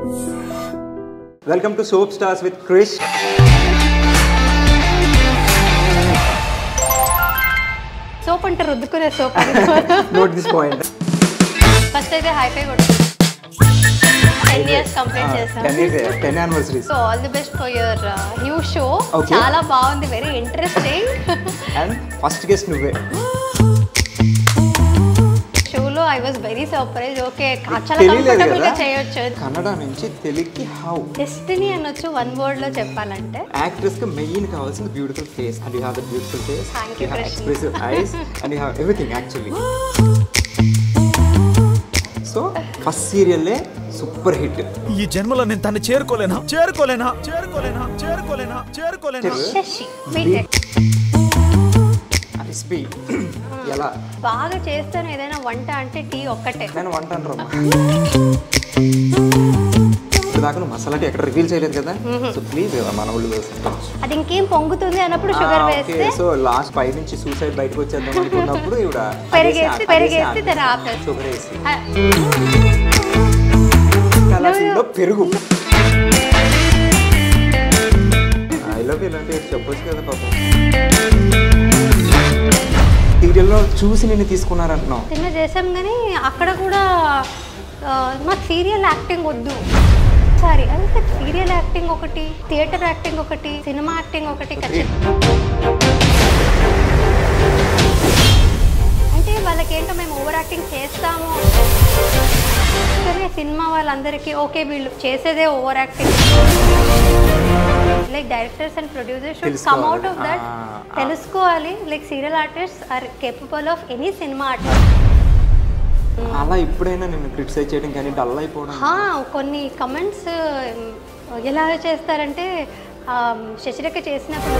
Welcome to Soap Stars with Krish. Soap ante ruddukune soap. Note this point. First aithe high five kodu. 10 years complete chesam. 10 anniversaries. So all the best for your new show. Okay. Chaala baagundi, very interesting. And first guest nuve. Show lo I was very surprised. Okay, chaala comfortable ga cheyochu. Kannada nunchi Teluguki how? Destiny anochu one word lo cheppalante. Actress ki main kavalsina beautiful face, and you have the beautiful face. Thank you, have Krishna. Expressive eyes, and you have everything actually. So first serial super hit. ఈ జన్మలో నేను తన్ని చేరుకోలేనా. Shashi. Wait. Crispy. ఎలా బాగా చేస్తాను ఏదైనా వంట అంటే టీ ఒక్కటే. నేను వంట అంటారమ్మా. దాకా నువ్వు మసాలా టీ ఎక్కడ రివీల్ చేయలేదు కదా, సో ప్లీజ్ మన వాళ్ళు వేస్తాం. అది ఇంకేం పొంగుతుంది అన్నప్పుడు షుగర్ వేస్తే. సో లాస్ట్ పై నుంచి సూసైడ్ బయటకు వచ్చేద్దాం అనుకున్నప్పుడు ఇవిడ పెరిగేసి తన ఆపేసి షుగర్ వేసి కలాసీలో పెరుగు. ఐ లవ్ ఇలాంటి చెప్పొచ్చు కదా పాపం. సీరియల్లో చూసి నిన్ను తీసుకున్నారంటున్నావు. సినిమా చేసాం కానీ అక్కడ కూడా మాకు సీరియల్ యాక్టింగ్ వద్దు. సారీ, అదే సీరియల్ యాక్టింగ్ ఒకటి, థియేటర్ యాక్టింగ్ ఒకటి, సినిమా యాక్టింగ్ ఒకటి. అంటే వాళ్ళకి ఏంటో మేము ఓవర్ యాక్టింగ్ చేస్తాము కానీ సినిమా వాళ్ళందరికీ ఓకే వీళ్ళు చేసేదే over acting. Like directors and producers should come out of that. తెలుసుకోవాలి like serial artist are capable of any cinema artist. అలా ఇప్పుడైనా నేను క్రిటిసైజ్ చేయడం కానీ డల్ అయిపోవడం. కొన్ని కమెంట్స్ ఎలా చేస్తారంటే శశిరేఖ చేసినప్పుడు.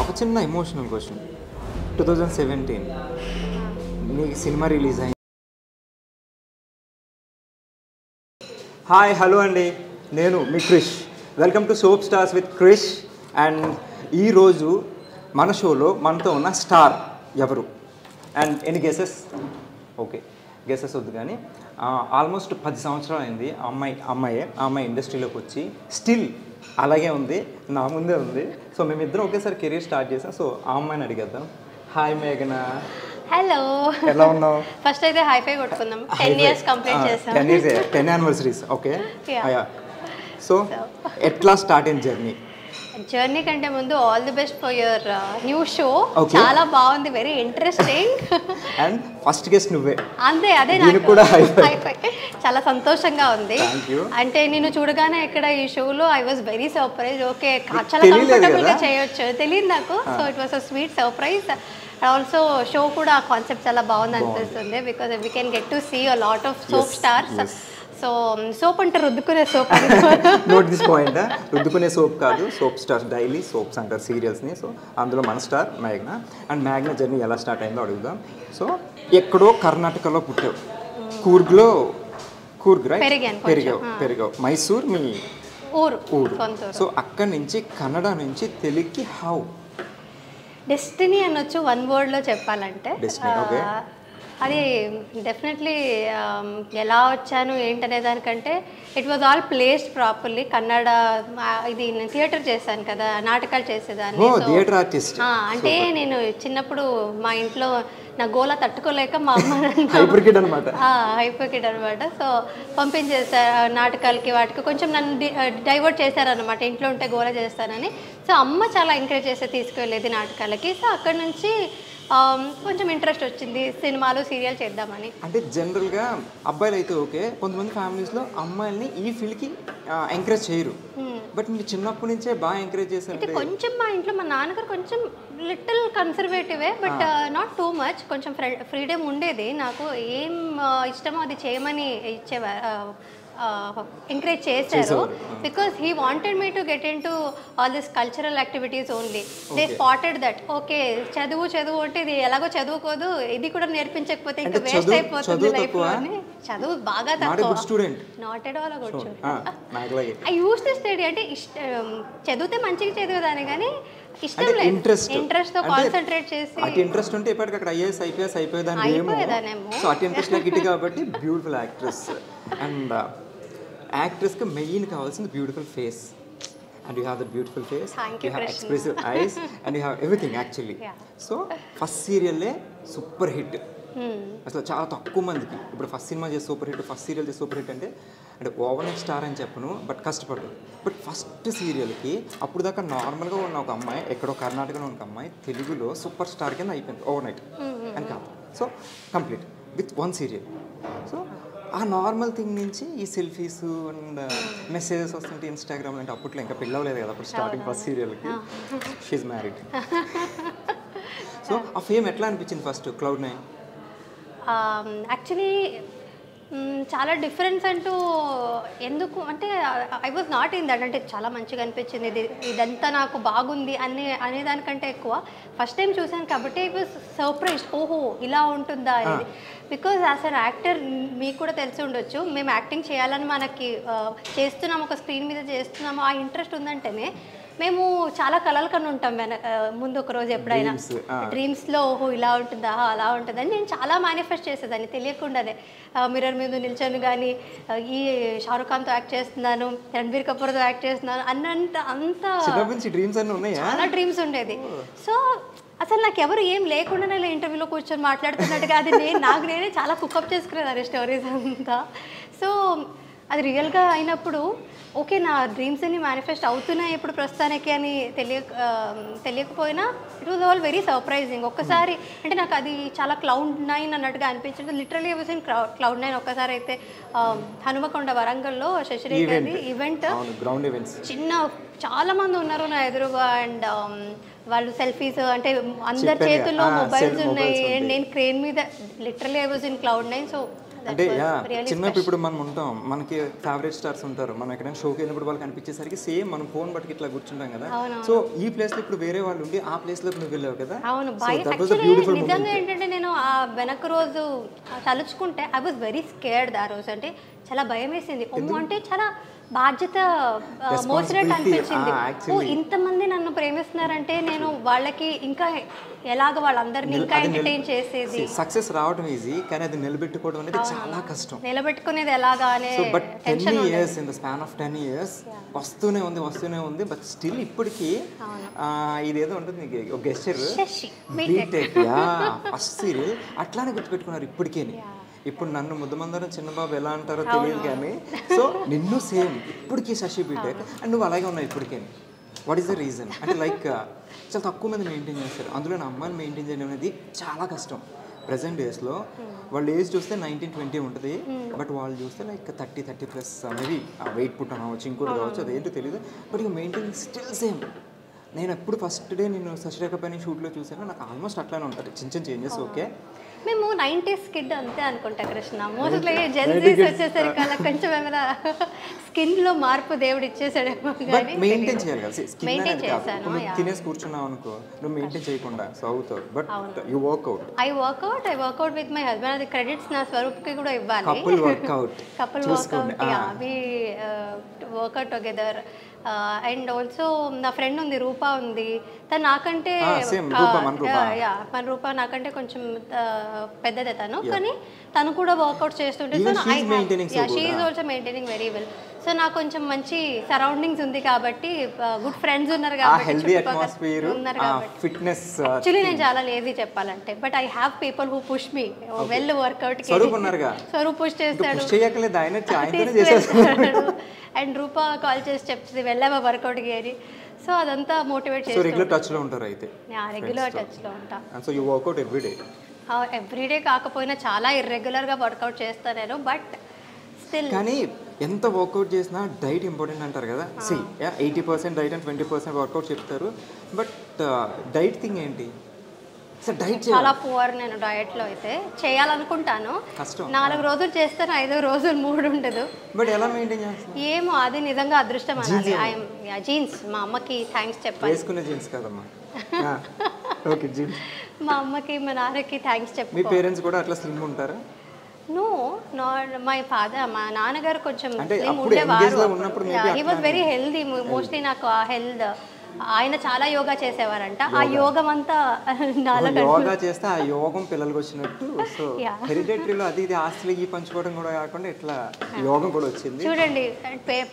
ఒక చిన్న ఎమోషనల్ క్వశ్చన్. 2017 నీకు సినిమా రిలీజ్ అయింది. హాయ్ హలో అండి, నేను మీ Krish. Welcome to soap stars with Krish. And ఈరోజు మన షోలో మనతో ఉన్న స్టార్ ఎవరు? అండ్ ఎన్ని గెసెస్? ఓకే, గెసెస్ వద్దు కానీ ఆల్మోస్ట్ 10 సంవత్సరాలు అయింది ఆ అమ్మాయి ఇండస్ట్రీలోకి వచ్చి స్టిల్ అలాగే ఉంది, నా ముందే ఉంది. సో మేమిద్దరం ఒకేసారి కెరీర్ స్టార్ట్ చేసాం. సో ఆ అమ్మాయిని అడిగేద్దాం. హాయ్ మేఘనా. హలో, ఎలా ఉన్నావు? ఫస్ట్ అయితే హై ఫై కొట్టుకుందాం. 10 years కంప్లీట్ చేసాం. 10 anniversaries. ఓకే, సో ఎట్లా స్టార్ట్ అయిన జర్నీ కంటే ముందు all the best for your new show. చాలా బాగుంది, very interesting. And first guest నువ్వే. అంతే, అదే నాకు కూడా హై ఫై. చాలా సంతోషంగా ఉంది. అంటే నేను చూడగానే ఇక్కడ ఈ షోలో I was very surprise. Okay, చాలా కంఫర్టబుల్ గా చేయొచ్చు, తెలియదు నాకు. So it was a sweet surprise. Also show కూడా కాన్సెప్ట్ చాలా బాగుంది అనిపిస్తుంది. Because we can get to see a lot of soap stars. So soap అంటే రుద్దుకునే సోప్. Note this point. రుద్దుకునే సోప్ కాదు, సోప్ స్టార్స్, డైలీ సోప్స్ అంటారు సీరియల్స్ని. సో అందులో మన స్టార్ మేఘ్నా. అండ్ మేఘ్నా జర్నీ ఎలా స్టార్ట్ అయిందో అడుగుదాం. సో ఎక్కడో కర్ణాటకలో పుట్టావు, కూర్గ్ రైట్? పెరిగావు. మైసూర్ మీ ఊరు. సో అక్కడి నుంచి కన్నడ నుంచి తెలుగుకి హౌ? డెస్టినీ అనొచ్చు వన్ వర్డ్లో చెప్పాలంటే. అది డెఫినెట్లీ ఎలా వచ్చాను ఏంటనే దానికంటే it was all placed properly. Kannada ఇది నేను థియేటర్ చేశాను కదా, నాటకాలు చేసేదాన్ని. అంటే నేను చిన్నప్పుడు మా ఇంట్లో నా గోల తట్టుకోలేక మా అమ్మ హైపర్ కిడ్ అనమాట. సో పంపించేసారు నాటకాలకి, వాటికి కొంచెం నన్ను డైవర్ట్ చేశారనమాట. ఇంట్లో ఉంటే గోల చేస్తానని. సో అమ్మ చాలా ఎంకరేజ్ చేస్తే తీసుకెళ్ళేది నాటకాలకి. సో అక్కడ నుంచి కొంచెం ఇంట్రెస్ట్ వచ్చింది సినిమాలు సీరియల్ చేద్దామని. అంటే జనరల్గా అబ్బాయిలు అయితే ఓకే, కొంతమంది ఫ్యామిలీస్లో అమ్మాయిల్ని ఈ ఫీల్డ్కి ఎంకరేజ్ చేయరు. బట్ మీరు చిన్నప్పటి నుంచే బాగా ఎంకరేజ్ చేశారు. అంటే కొంచెం మా ఇంట్లో మా నాన్నగారు కొంచెం లిటిల్ కన్సర్వేటివే, బట్ నాట్ టూ మచ్. కొంచెం ఫ్రీడమ్ ఉండేది. నాకు ఏం ఇష్టమో అది చేయమని ఇచ్చేవారు, ఎంకరేజ్ చేశారు. Because he wanted me to get into all this cultural activities only. They spotted that okay చదువు అంటే ఇది ఎలాగో చదువుకోదు, ఇది కూడా నేర్పించకపోతే ఇంకా వేస్ట్ అయిపోతుంది లైఫ్లో అని చదువు బాగా not a good student. Not at all good student. నాకులాగే ఐ యూస్ టు స్టడీ అంటే చదివితే మంచిగా చదివేదాన్ని కానీ ఇష్టం లేదు, ఇంట్రెస్ట్ తో కాన్సన్ట్రేట్ చేసి అటు ఇంట్రెస్ట్ ఉంటే ఇప్పటికి అక్కడ ఐఏఎస్ ఐపీఎస్ అయిపోయేదాన్ని ఏమో. సో అటు ఇంట్రెస్ట్ నాకు ఇటు కాబట్టి బ్యూటిఫుల్ యాక్ట్రెస్. అండ్ యాక్ట్రెస్కి మెయిన్ కావాల్సింది beautiful face. And you have the beautiful face, you have expressive eyes, and you have everything actually. So first సీరియల్లే సూపర్ హిట్. అసలు చాలా తక్కువ మందికి ఇప్పుడు ఫస్ట్ సినిమా చేసి సూపర్ హిట్, ఫస్ట్ సీరియల్ చేసి super hit అంటే ఓవర్ నైట్ స్టార్ అని చెప్పను, బట్ కష్టపడ్డాడు. బట్ ఫస్ట్ సీరియల్కి అప్పుడు దాకా నార్మల్గా ఉన్న ఒక అమ్మాయి, ఎక్కడో కర్ణాటకలో ఉన్న ఒక అమ్మాయి తెలుగులో సూపర్ స్టార్ కింద అయిపోయింది ఓవర్ నైట్ అని కాదు. So complete with one serial. So ఆ నార్మల్ థింగ్ నుంచి ఈ సెల్ఫీస్ అండ్ మెసేజెస్ వస్తుంటే ఇన్స్టాగ్రామ్ అంటే అప్పట్లో ఇంకా పిల్లవలేదు కదా అప్పుడు స్టార్టింగ్ ఫస్ట్ సీరియల్కి. She married. సో ఆ ఫేమ్ ఎట్లా అనిపించింది ఫస్ట్ Cloud9? యాక్చువల్లీ చాలా డిఫరెన్స్ అంటూ ఎందుకు అంటే I was not in that. అంటే చాలా మంచిగా అనిపించింది, ఇదంతా నాకు బాగుంది అనేదానికంటే ఎక్కువ ఫస్ట్ టైం చూసాను కాబట్టి ఐ వాజ్ సర్ప్రైజ్డ్, ఓహో ఇలా ఉంటుందా అనేది. బికాజ్ యాజ్ అన్ యాక్టర్ మీకు కూడా తెలిసి ఉండొచ్చు, మేము యాక్టింగ్ చేయాలని మనకి చేస్తున్నాము, ఒక స్క్రీన్ మీద చేస్తున్నాము, ఆ ఇంట్రెస్ట్ ఉందంటేనే మేము చాలా కలలు కన్నా ఉంటాం ముందు ఒక రోజు ఎప్పుడైనా డ్రీమ్స్లో ఓహో ఇలా ఉంటుందా అలా ఉంటుందని నేను చాలా మేనిఫెస్ట్ చేసేదాన్ని తెలియకుండానే. మిర్రర్ మీద నిల్చొని కానీ ఈ షారుఖ్ ఖాన్తో యాక్ట్ చేస్తున్నాను, రణబీర్ కపూర్తో యాక్ట్ చేస్తున్నాను అంత చాలా డ్రీమ్స్ ఉండేది. సో అసలు నాకు ఎవరు ఏం లేకుండానే ఇంటర్వ్యూలో కూర్చొని మాట్లాడుతున్నట్టుగా అది నాకు నేనే చాలా కుకప్ చేసుకునేదాన్ని స్టోరీస్ అంతా. సో అది రియల్గా అయినప్పుడు ఓకే నా డ్రీమ్స్ అన్ని మేనిఫెస్ట్ అవుతున్నాయి ఇప్పుడు ప్రస్తుతానికి అని తెలియకపోయినా it was all very surprising. ఒక్కసారి అంటే నాకు అది చాలా Cloud9 అన్నట్టుగా అనిపించింది. Literally I was in Cloud9. ఒక్కసారి అయితే హనుమకొండ వరంగల్లో శశిరేఖ గారి ఈవెంట్, చిన్న చాలా మంది ఉన్నారు నా ఎదురుగా అండ్ వాళ్ళు సెల్ఫీస్ అంటే అందరి చేతుల్లో మొబైల్స్ ఉన్నాయి అండ్ నేను క్రేన్ మీద literally I was in Cloud9. So అంటే చిన్నప్పుడు ఇప్పుడు మనం ఉంటాం, మనకి ఫేవరెట్ స్టార్స్ ఉంటారు, మనం ఎక్కడైనా షోకి వెళ్ళినప్పుడు వాళ్ళకి అనిపించేసరికి సేమ్ మనం ఫోన్ బట్టి ఇట్లా కూర్చుంటాం కదా. సో ఈ ప్లేస్ లో ఇప్పుడు వేరే వాళ్ళు ఉండి ఆ ప్లేస్ లో నువ్వు వెళ్ళావు కదా. అవును, నిజంగా ఏంటంటే నేను ఆ వెనక రోజు తలుచుకుంటే ఐ వాజ్ వెరీ స్కేర్డ్. ఆ రోజు అంటే చాలా భయం వేసింది. అంటే చాలా బాధ్యత మోసినట్టు అనిపించింది. ఇంతమంది నన్ను ప్రేమిస్తున్నారంటే నేను వాళ్ళకి ఇంకా ఎలాగ వాళ్ళందరినీ ఇంకా ఎంటర్టైన్ చేసేది. సక్సెస్ రావడం ఈజీ కానీ అది నిలబెట్టుకోవడం అనేది చాలా కష్టం. నిలబెట్టుకునేది ఎలాగా అనే but 10 years in the span of 10 years వస్తూనే ఉంది. బట్ స్టిల్ ఇప్పటికీ ఇదేదో ఉంటుంది గెస్చర్ బీటెక్ ఫస్ట్ సీరియల్ అట్లానే గుర్తుపెట్టుకున్నారు ఇప్పటికే. ఇప్పుడు నన్ను ముద్దమందరం చిన్నబాబు ఎలా అంటారో తెలియదు కానీ సో నిన్ను సేమ్ ఇప్పటికీ శశి బీటెక్ అండ్ నువ్వు అలాగే ఉన్నావు ఇప్పటికే. What is the reason? అంటే లైక్ చాలా తక్కువ మంది మెయింటైన్ చేస్తారు, అందులో నా అమ్మాయిని మెయింటైన్ చేయడం అనేది చాలా కష్టం. ప్రజెంట్ డేస్లో వాళ్ళ ఏజ్ చూస్తే 19-20 ఉంటుంది, బట్ వాళ్ళు చూస్తే లైక్ 30+ మేబీ వెయిట్ పుట్ అవ్వచ్చు, ఇంకోటి కావచ్చు, అదేంటో తెలియదు. బట్ ఇక మెయింటైన్ స్టిల్ సేమ్. నేను ఎప్పుడు ఫస్ట్ డే నేను శశిరేఖ పైన షూట్లో చూసాను, నాకు ఆల్మోస్ట్ అట్లానే ఉంటుంది, చిన్న చేంజెస్. ఓకే మేము 90s కిడ్ అంతే అనుకుంటా కృష్ణ. మోస్ట్లీ జెన్సీస్ వచ్చేసరికి అలా కొంచెం ఏమైనా స్కిన్లో మార్పు దేవుడు ఇచ్చేసాడేమో కానీ మెయింటైన్ చేయాలి కదా. మెయింటైన్ చేశాను. తినేసి కూర్చున్నావు అనుకో, నువ్వు మెయింటైన్ చేయకుండా సో అవుతావు. But you work out. I work out with my husband. అది క్రెడిట్స్ నా స్వరూప్కి కూడా ఇవ్వాలి. Couple work out we work out together. And also నా ఫ్రెండ్ ఉంది, రూపా ఉంది. తను నాకంటే మన రూపా నాకంటే కొంచెం పెద్దదే తను, కానీ తను కూడా వర్కౌట్ చేస్తుంటే she is also maintaining very well. So నాకు కొంచెం మంచి సరౌండింగ్స్ ఉంది కాబట్టి, గుడ్ ఫ్రెండ్స్ ఉన్నారు కాబట్టి, యాక్చువల్లీ నేను చాలా లేజీ చెప్పాలంటే. But I have people who push me well workout. Swaroop push చేస్తాడు అండ్ రూపా కాల్ చేసి చెప్తుంది వెళ్ళావా వర్కౌట్కి అని. సో అదంతా మోటివేట్ చేసి రెగ్యులర్ టచ్లో ఉంటారు అయితే. రెగ్యులర్ టచ్లో ఉంటా. So you workout everyday? Everyday కాకపోయినా చాలా ఇర్రెగ్యులర్గా వర్కౌట్ చేస్తాను నేను. బట్ స్టిల్ కానీ ఎంత వర్కౌట్ చేసినా డైట్ ఇంపార్టెంట్ అంటారు కదా. 80% డైట్ అండ్ 20% వర్కౌట్ చెప్తారు. బట్ డైట్ థింగ్ ఏంటి? చాలా పువర్ నేను డయట్లో అయితే. చేయాలనుకుంటాను, 4 రోజులు చేస్తాను, 5వ రోజు మూడ్ ఉండదు. బట్ ఎలా మెయింటైన్ చేస్తాను ఏమో, అది నిజంగా అదృష్టం అనాలి. జీన్స్ మా అమ్మకి థ్యాంక్స్ చెప్పాలి. వేసుకునే జీన్స్ కదమ్మా. Okay jeans. మా అమ్మకి మా నాన్నకి థ్యాంక్స్ చెప్పాలి. మీ పేరెంట్స్ కూడా అట్లా స్లిమ్ ఉంటారా? నో మై ఫాదర్, మా నాన్నగారు కొంచెం అంటే slim అప్పుడు engage ఉండేవారు. లో ఉన్నప్పుడు maybe he was very healthy. Mostly నాకు ఆ హెల్త్, ఆయన చాలా యోగా చేసేవారంట. ఆ యోగం అంతా నాలో యోగా చేస్తే ఆ యోగం పిల్లలకు వచ్చినట్టు. So Yeah. హెరిడేటరీలో అది ఇది ఆస్తులు ఈ పంచుకోవడం కూడా కాకుండా ఇట్లా యోగం కూడా వచ్చింది. చూడండి,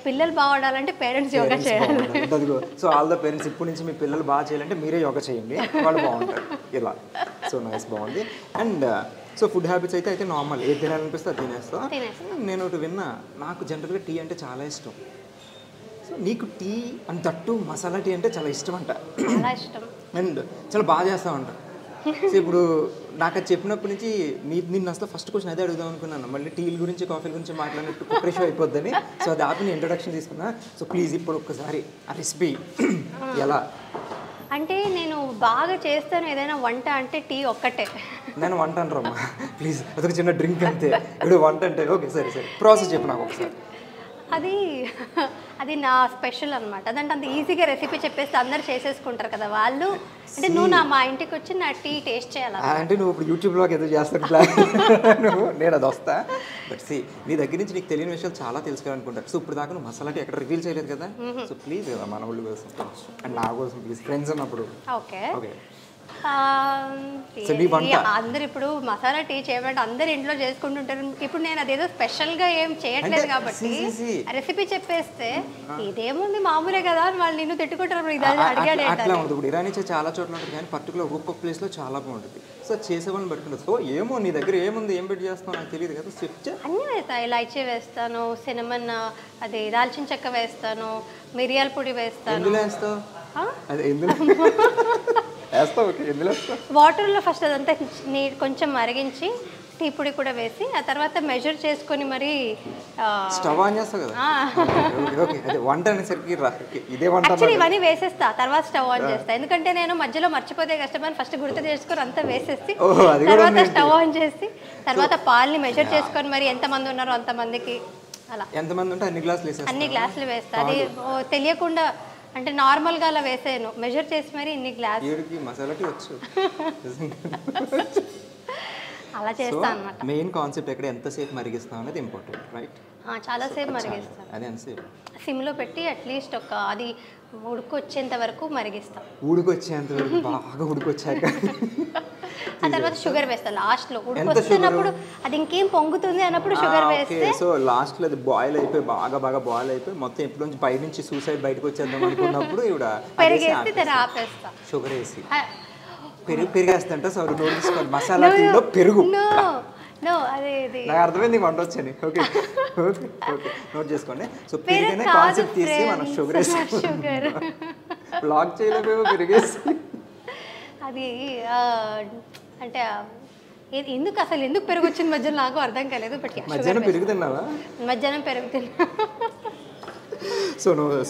పిల్లలు బాగుండాలంటే పేరెంట్స్ యోగా చేయాలి. సో ఆల్ ద పేరెంట్స్ ఇప్పటి నుంచి మీ పిల్లలు బాగా చేయాలంటే మీరే యోగా చేయండి, వాళ్ళు బాగుంటారు ఇలా. సో నైస్, బాగుంది. అండ్ సో ఫుడ్ హ్యాబిట్స్ అయితే నార్మల్, ఏది తినాలనిపిస్తే అది తినేస్తా. నేను ఒకటి విన్నా, నాకు జనరల్గా టీ అంటే చాలా ఇష్టం. సో నీకు టీ అండ్ తట్టు మసాలా టీ అంటే చాలా ఇష్టం అంట. చాలా ఇష్టం అండ్ చాలా బాగా చేస్తామంట. సో ఇప్పుడు నాకు అది చెప్పినప్పటి నుంచి నిన్ను అసలు ఫస్ట్ క్వశ్చన్ అదే అడుగుదాం అనుకున్నాను, మళ్ళీ టీల గురించి కాఫీల గురించి మాట్లాడినట్టు ప్రిపరేషన్ అయిపోద్దని. సో అది ఆపి నేను ఇంట్రొడక్షన్ తీసుకున్నా. సో ప్లీజ్ ఇప్పుడు ఒక్కసారి ఆ రెసిపీ ఎలా? అంటే నేను బాగా చేస్తాను ఏదైనా వంట అంటే టీ ఒక్కటే. నేను వంట అంటారమ్మా ప్లీజ్, అదొక చిన్న డ్రింక్ అంతే. ఇప్పుడు వంట అంటే ఓకే సరే సరే, ప్రాసెస్ చెప్పు నాకు ఒకసారి. అది నా స్పెషల్ అనమాట. అదంటే అంత ఈజీగా రెసిపీ చెప్పేస్తే అందరు చేసేసుకుంటారు కదా వాళ్ళు. అంటే నువ్వు మా ఇంటికి వచ్చి నా టీ టేస్ట్ చేయాలి. అంటే నువ్వు ఇప్పుడు యూట్యూబ్లో ఏదో చేస్తాను ప్లాన్, నువ్వు నేను అది వస్తా. బట్ సి, నీ దగ్గర నుంచి నీకు తెలియని విషయాలు చాలా తెలుసుకోవాలనుకుంటారు. సో ఇప్పుడు దాకా నువ్వు మసాలా టీ ఎక్కడ రివీల్ చేయలేదు కదా. సో ప్లీజ్ కదా మన వాళ్ళు కోసం అండ్ నా కోసం ప్లీజ్, ఫ్రెండ్స్ అన్నప్పుడు. Okay okay. అందరు ఇప్పుడు మసాలా టీ చేయమంటే అందరు ఇంట్లో చేసుకుంటుంటారు. ఇప్పుడు నేను అదేదో స్పెషల్ గా ఏం చేయట్లేదు కాబట్టి రెసిపీ చెప్పేస్తే ఇదేముంది మామూలే కదా అని వాళ్ళు నిన్ను తిట్టుకుంటారు. అడిగాడు అట్లా ఉంటుంది. ఇప్పుడు ఇరానీ చాలా చోట్ల ఉంటుంది కానీ పర్టికులర్ ఒక్కొక్క ప్లేస్లో చాలా బాగుంటుంది. సో చేసేవాళ్ళని పట్టుకుంటుంది. సో ఏమో నీ దగ్గర ఏముంది, ఏం పెట్టి చేస్తావు నాకు తెలియదు కదా. చెప్తే అన్నీ వేస్తాను. ఇలాచీ వేస్తాను, సినమన్, అది దాల్చిన చెక్క వేస్తాను, మిరియాల పొడి వేస్తాను. ఎందులో వేస్తావు? అదే ఎందులో వేస్తావు? ఓకే, ఎందులో వేస్తావు? వాటర్లో ఫస్ట్ అదంతా కొంచెం మరిగించి టీ పొడి కూడా వేసి ఆ తర్వాత మెజర్ చేసుకొని మరి స్టవ్ ఆన్ చేస్తావు కదా. ఓకే, అదే వంట అనేసరికి ఇదే వంట. యాక్చువల్లీ ఇవన్నీ వేసేస్తా, తర్వాత స్టవ్ ఆన్ చేస్తా. ఎందుకంటే నేను మధ్యలో మర్చిపోతే కష్టమని ఫస్ట్ గుర్తు చేసుకొని అంతా వేసేసి తర్వాత స్టవ్ ఆన్ చేసి తర్వాత పాలని మెజర్ చేసుకొని మరి ఎంతమంది ఉన్నారో అంతమందికి అలా. ఎంతమంది ఉంటే అన్ని గ్లాసులు వేస్తా. అది తెలియకుండా అంటే నార్మల్గా అలా వేసాను, మెజర్ చేసి మరి ఇన్ని గ్లాస్ మసాలాకి వచ్చు అలా చేస్తాను అన్నమాట. మెయిన్ కాన్సెప్ట్ ఎక్కడ ఎంతసేపు మరిగిస్తాం అనేది ఇంపార్టెంట్, రైట్? చాలాసేపు మరిగిస్తాను. అది ఎంతసేపు? సిమ్లో పెట్టి అట్లీస్ట్ అది ఉడుకొచ్చేంత వరకు మరిగిస్తాం. ఉడుకొచ్చేంత వరకు బాగా ఉడుకొచ్చాక ఆ తర్వాత షుగర్ వేస్తా లాస్ట్ లో. ఉడుకొస్తున్నప్పుడు అది ఇంకేం పొంగుతుంది అన్నప్పుడు షుగర్ వేస్తే. సో లాస్ట్ లో అది బాయిల్ అయిపోయి బాగా బాయిల్ అయిపోయి మొత్తం ఎప్పుడు నుంచి బయట నుంచి సూసైడ్ బయటకు వచ్చేద్దాం అనుకున్నప్పుడు ఇవిడ పెరిగేసి దాన్ని ఆపేస్తా. షుగర్ వేసి పెరిగేస్తంట. సో నోట్ తీసుకోండి, మసాలా టీలో పెరుగు. నాకు అర్థమైంది, వంట వచ్చని. ఓకే ఓకే ఓకే, నోట్ చేసుకోండి. సో పెరిగిన కాన్సెప్ట్ తీసి మనం షుగర్ వేసి బ్లాక్ చేయలేకపోయి పెరిగేసి అది అంటే ఎందుకు పెరుగు వచ్చింది మధ్యలో నాకు అర్థం కాలేదు. బట్ మధ్యాహ్నం పెరుగుతున్నావా? మధ్యాహ్నం పెరుగుతున్నా.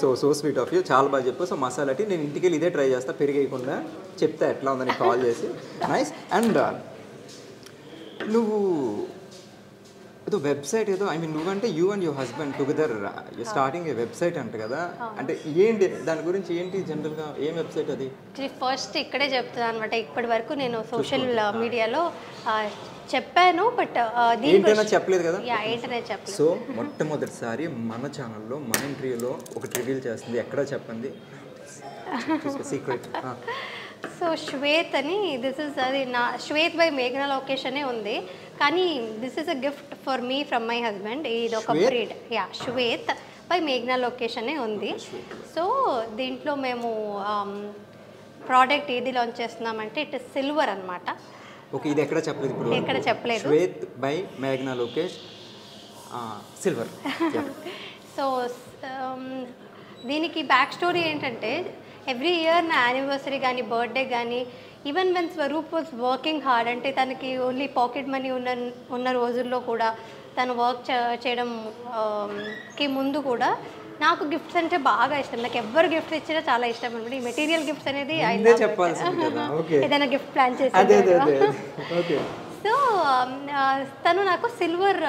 సో స్వీట్ ఆఫ్ యూ, చాలా బాగా చెప్పు. సో మసాలా టీ నేను ఇంటికి వెళ్ళి ఇదే ట్రై చేస్తా, పెరిగేయకుండా చెప్తా ఎట్లా ఉందని కాల్ చేసి. నైస్. అండ్ నువ్వు ఏదో వెబ్సైట్ ఏదో, ఐ మీన్ నువ్వంటే you and your husband together starting A website అంట కదా. అంటే ఏంటి దాని గురించి, ఏంటి జనరల్గా ఏం వెబ్సైట్ అది? ఫస్ట్ ఇక్కడే చెప్తున్నాను అనమాట. ఇప్పటి వరకు నేను సోషల్ మీడియాలో చెప్పాను, బట్ ఏంటైనా చెప్పలేదు కదా. ఏంటనే చెప్పలేదు. సో మొట్టమొదటిసారి మన ఛానల్లో మన ఇంటర్వ్యూలో ఒకటి రివీల్ చేస్తుంది, ఎక్కడ చెప్పండి, సీక్రెట్. సో శ్వేత్ అని, దిస్ ఇస్ అది నా శ్వేత్ బై మేఘనా లోకేష్ అనే ఉంది, కానీ this is a gift for me from my husband. ఇది ఒక బ్రీడ్. శ్వేత్ బై మేఘనా లోకేష్ అనే ఉంది. సో దీంట్లో మేము ప్రోడక్ట్ ఏది లాంచ్ చేస్తున్నామంటే ఇట్ ఇస్ సిల్వర్ అనమాట. ఓకే, ఇది ఎక్కడ చెప్పలేదు ఇప్పుడు? ఎక్కడ చెప్పలేదు. శ్వేత్ బై మేఘనా లోకేష్ సిల్వర్. సో దీనికి బ్యాక్ స్టోరీ ఏంటంటే, ఎవ్రీ ఇయర్ నా యానివర్సరీ కానీ బర్త్డే కానీ, even when Swaroop was working hard, అంటే తనకి ఓన్లీ పాకెట్ మనీ ఉన్న రోజుల్లో కూడా తను వర్క్ చేయడంకి ముందు కూడా నాకు గిఫ్ట్స్ అంటే బాగా ఇష్టం. నాకు ఎవరు గిఫ్ట్స్ ఇచ్చినా చాలా ఇష్టం అనమాట. ఈ మెటీరియల్ గిఫ్ట్స్ అనేది ఏదైనా గిఫ్ట్ ప్లాన్ చేసి. సో తను నాకు సిల్వర్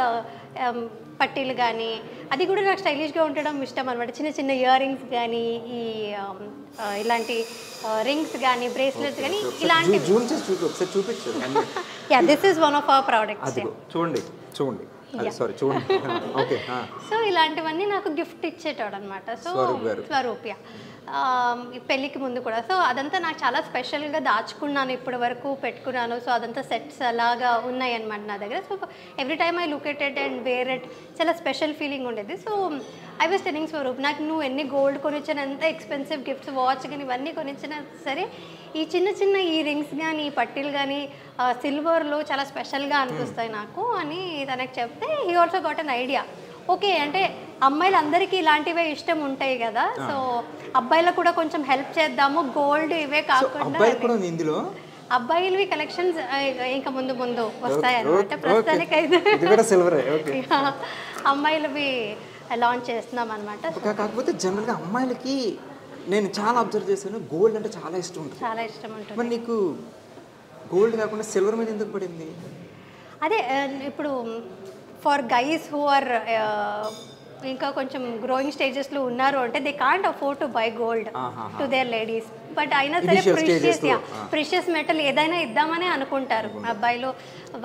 పట్టీలు కానీ, అది కూడా నాకు స్టైలిష్గా ఉండడం ఇష్టం అనమాట. చిన్న చిన్న ఇయర్ రింగ్స్ కానీ, ఈ ఇలాంటి రింగ్స్ కానీ, బ్రేస్లెట్స్ కానీ, ఇలాంటివి yeah this is one of our products. అదిగో చూడండి చూడండి, సారీ చూడండి. ఓకే. సో ఇలాంటివన్నీ నాకు గిఫ్ట్ ఇచ్చేటాడు అనమాట. సో స్వరూప్య పెళ్ళికి ముందు కూడా. సో అదంతా నాకు చాలా స్పెషల్గా దాచుకున్నాను, ఇప్పటి వరకు పెట్టుకున్నాను. సో అదంతా సెట్స్ అలాగా ఉన్నాయి అనమాట నా దగ్గర. So every time I look at it and wear it, చాలా స్పెషల్ ఫీలింగ్ ఉండేది. So I was telling Swaroop, నాకు నువ్వు ఎన్ని గోల్డ్ కొనిచ్చిన, ఎంత ఎక్స్పెన్సివ్ గిఫ్ట్స్, వాచ్ కానీ ఇవన్నీ కొనిచ్చినా సరే, ఈ చిన్న చిన్న ఈ రింగ్స్ కానీ ఈ పట్టీలు కానీ సిల్వర్లో చాలా స్పెషల్గా అనిపిస్తాయి నాకు అని తనకు చెప్తే he also got an idea. Okay, అంటే అమ్మాయిలు అందరికీ ఇలాంటివే ఇష్టం ఉంటాయి కదా, సో అబ్బాయిలకు కూడా కొంచెం హెల్ప్ చేద్దాము, గోల్డ్ ఇవే కాకుండా ఇందులో అబ్బాయిలవి కలెక్షన్స్ ఇంకా ముందు ముందు వస్తాయి అన్నమాట. ప్రస్తుతానికి అయితే అమ్మాయిలవి లాంచ్ చేస్తున్నాం అనమాట. కాకపోతే జనరల్గా అమ్మాయిలకి నేను చాలా అబ్జర్వ్ చేశాను, గోల్డ్ అంటే చాలా ఇష్టం ఉంటుంది. చాలా ఇష్టం ఉంటుంది. మరి నీకు గోల్డ్ కాకుండా సిల్వర్ మీద ఎందుకు పడింది? అదే ఇప్పుడు ఫర్ గైస్ హూ ఆర్ ఇంకా కొంచెం గ్రోయింగ్ స్టేజెస్లో ఉన్నారు అంటే they can't afford to buy gold to their ladies. But అయినా సరే ప్రిషియస్ మెటల్ ఏదైనా ఇద్దామని అనుకుంటారు అబ్బాయిలు,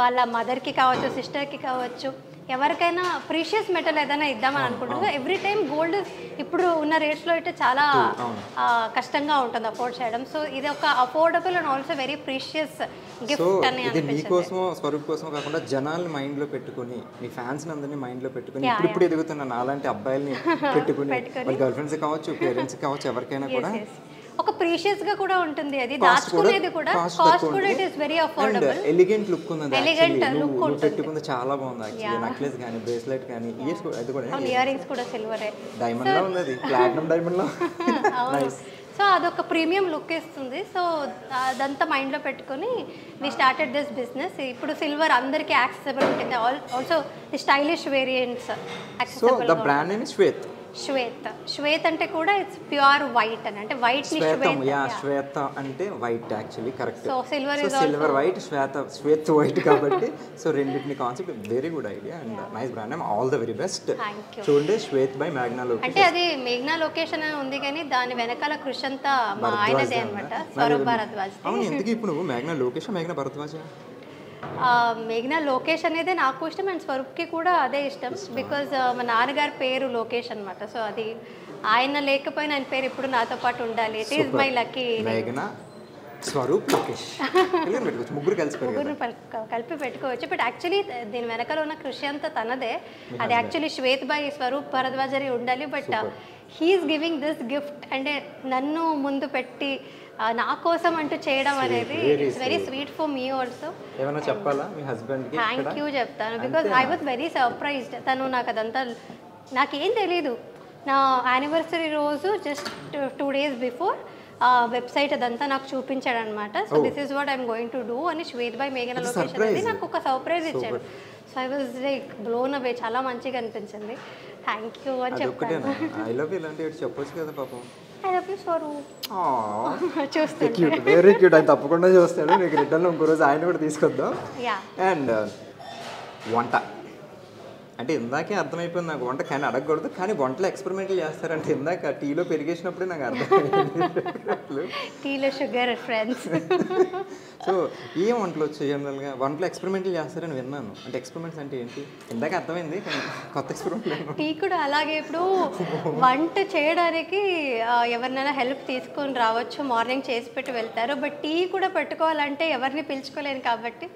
వాళ్ళ మదర్కి కావచ్చు, సిస్టర్కి కావచ్చు, ఎవరికైనా ప్రీషియస్ మెటల్ ఏదైనా ఇద్దామని అనుకుంటారు. ఎవ్రీ టైం గోల్డ్ ఇప్పుడు ఉన్న రేట్స్లో అయితే చాలా కష్టంగా ఉంటుంది అఫోర్డ్ చేయడం. సో ఇది ఒక affordable and also very precious gift అని అనిపించింది. మీకోసం స్వరూప్ కోసం కాకుండా జనాల్ని మైండ్లో పెట్టుకుని, మీ ఫ్యాన్స్ అందరినీ మైండ్లో పెట్టుకుని ఇప్పుడు ఎదుగుతున్న నాలాంటి అబ్బాయిల్ని పెట్టుకుని, వాళ్ళ గర్ల్ ఫ్రెండ్స్ కావచ్చు, పేరెంట్స్ కావచ్చు, ఎవరికైనా కూడా ఒక ప్రీషియస్ గా కూడా ఉంటుంది. అది దాచుకునేది కూడా కాస్ట్ కూడా it is very affordable. Elegant look ఉంది, ఎలిగెంట్ లుక్ ఉంటుంది, పెట్టుకుంది చాలా బాగుంది యాక్చువల్లీ. నెక్లెస్ గాని, బ్రేస్లెట్ గాని, అది కూడా ఇయర్ రింగ్స్ కూడా సిల్వరే, డైమండ్ లో ఉంది, ప్లాటినం డైమండ్ లో. నైస్. సో అదొక ప్రీమియం లుక్ ఇస్తుంది. సో అదంతా మైండ్లో పెట్టుకొని వి స్టార్టెడ్ దిస్ బిజినెస్. ఇప్పుడు సిల్వర్ అందరికీ యాక్సెసిబుల్ ఉంటుంది, also the stylish variants accessible. So the brand name Shwet. Shwet అంటే కూడా ఇట్స్ ప్యూర్ వైట్ అని, అంటే వైట్ ని శ్వేత అంటే white actually, correct. So silver white, Shwet white కాబట్టి సో రెండింటిని concept very good idea and nice brand name. All the very best. చూడండి, Shwet by మేఘ్నా location. అంటే అది మేఘ్నా లొకేషన్ అని ఉంది కానీ దాని వెనకాల కృషి అంతా మా ఆయనదే అన్నమాట, స్వరూప్ భారద్వాజ్. అవును, ఎందుకు ఇప్పుడు నువ్వు మేఘ్నా లొకేషన్, మేఘ్నా భారద్వాజ్? మేఘ్నా లోకేష్ అనేది నాకు ఇష్టం అండ్ స్వరూప్కి కూడా అదే ఇష్టం. బికాజ్ మా నాన్నగారి పేరు లోకేష్ అనమాట. సో అది ఆయన లేకపోయినా ఆయన పేరు ఇప్పుడు నాతో పాటు ఉండాలి. It is my lucky. మేఘ్నా, స్వరూప్, లోకేష్ ముగ్గురు కలిపి పెట్టుకోవచ్చు. బట్ యాక్చువల్లీ దీని వెనకాల ఉన్న కృషి అంతా తనదే. అది యాక్చువల్లీ శ్వేత్ బై స్వరూప్ భరద్వాజ్ అని ఉండాలి. But he's giving this gift, అంటే నన్ను ముందు పెట్టి నా కోసం అంటూ చేయడం అనేది it's very sweet for me also. ఏమైనా చెప్పాలా మీ హస్బెండ్ కి? థ్యాంక్ యూ చెప్తాను, because I was very surprised. తను నాకు అదంతా నాకేం తెలీదు. నా యానివర్సరీ రోజు జస్ట్ 2 days బిఫోర్ వెబ్సైట్ అదంతా నాకు చూపించాడు అనమాట. So this is what I'm going to do అని శ్వేత్ బై మేఘనా లొకేషన్ అనేది నాకు ఒక సర్ప్రైజ్ ఇచ్చాడు. So I was like blown away, చాలా మంచిగా అనిపించింది. థ్యాంక్ యూ అని చెప్పాను. ఐ లవ్ యూ ఇలాంటివి చెప్పొచ్చు కదా పాపం. I love you Swaroop. చూస్తాను, వెరీ క్యూట్. ఆయన తప్పకుండా చూస్తాడు. మీకు రిటర్న్లో ఇంకో రోజు ఆయన కూడా తీసుకొద్దాం. అండ్ వంట అంటే ఇందాకే అర్థమైపోయింది నాకు, వంట కానీ అడగకూడదు, కానీ వంటలో ఎక్స్పెరిమెంట్లు చేస్తారంటే ఇందాక టీలో పెరిగేసినప్పుడే నాకు అర్థమైంది. టీలో షుగర్ ఫ్రెండ్స్. సో ఏం వంటలు వచ్చాయి జనరల్గా? వంటలో ఎక్స్పెరిమెంట్లు చేస్తారని విన్నాను. అంటే ఎక్స్పెరిమెంట్స్ అంటే ఏంటి ఇందాక అర్థమైంది, కానీ కొత్త ఎక్స్పెరిమెంట్. టీ కూడా అలాగే. ఇప్పుడు వంట చేయడానికి ఎవరినైనా హెల్ప్ తీసుకొని రావచ్చు, మార్నింగ్ చేసి పెట్టి వెళ్తారు. బట్ టీ కూడా పెట్టుకోవాలంటే ఎవరిని పిలుచుకోలేను కాబట్టి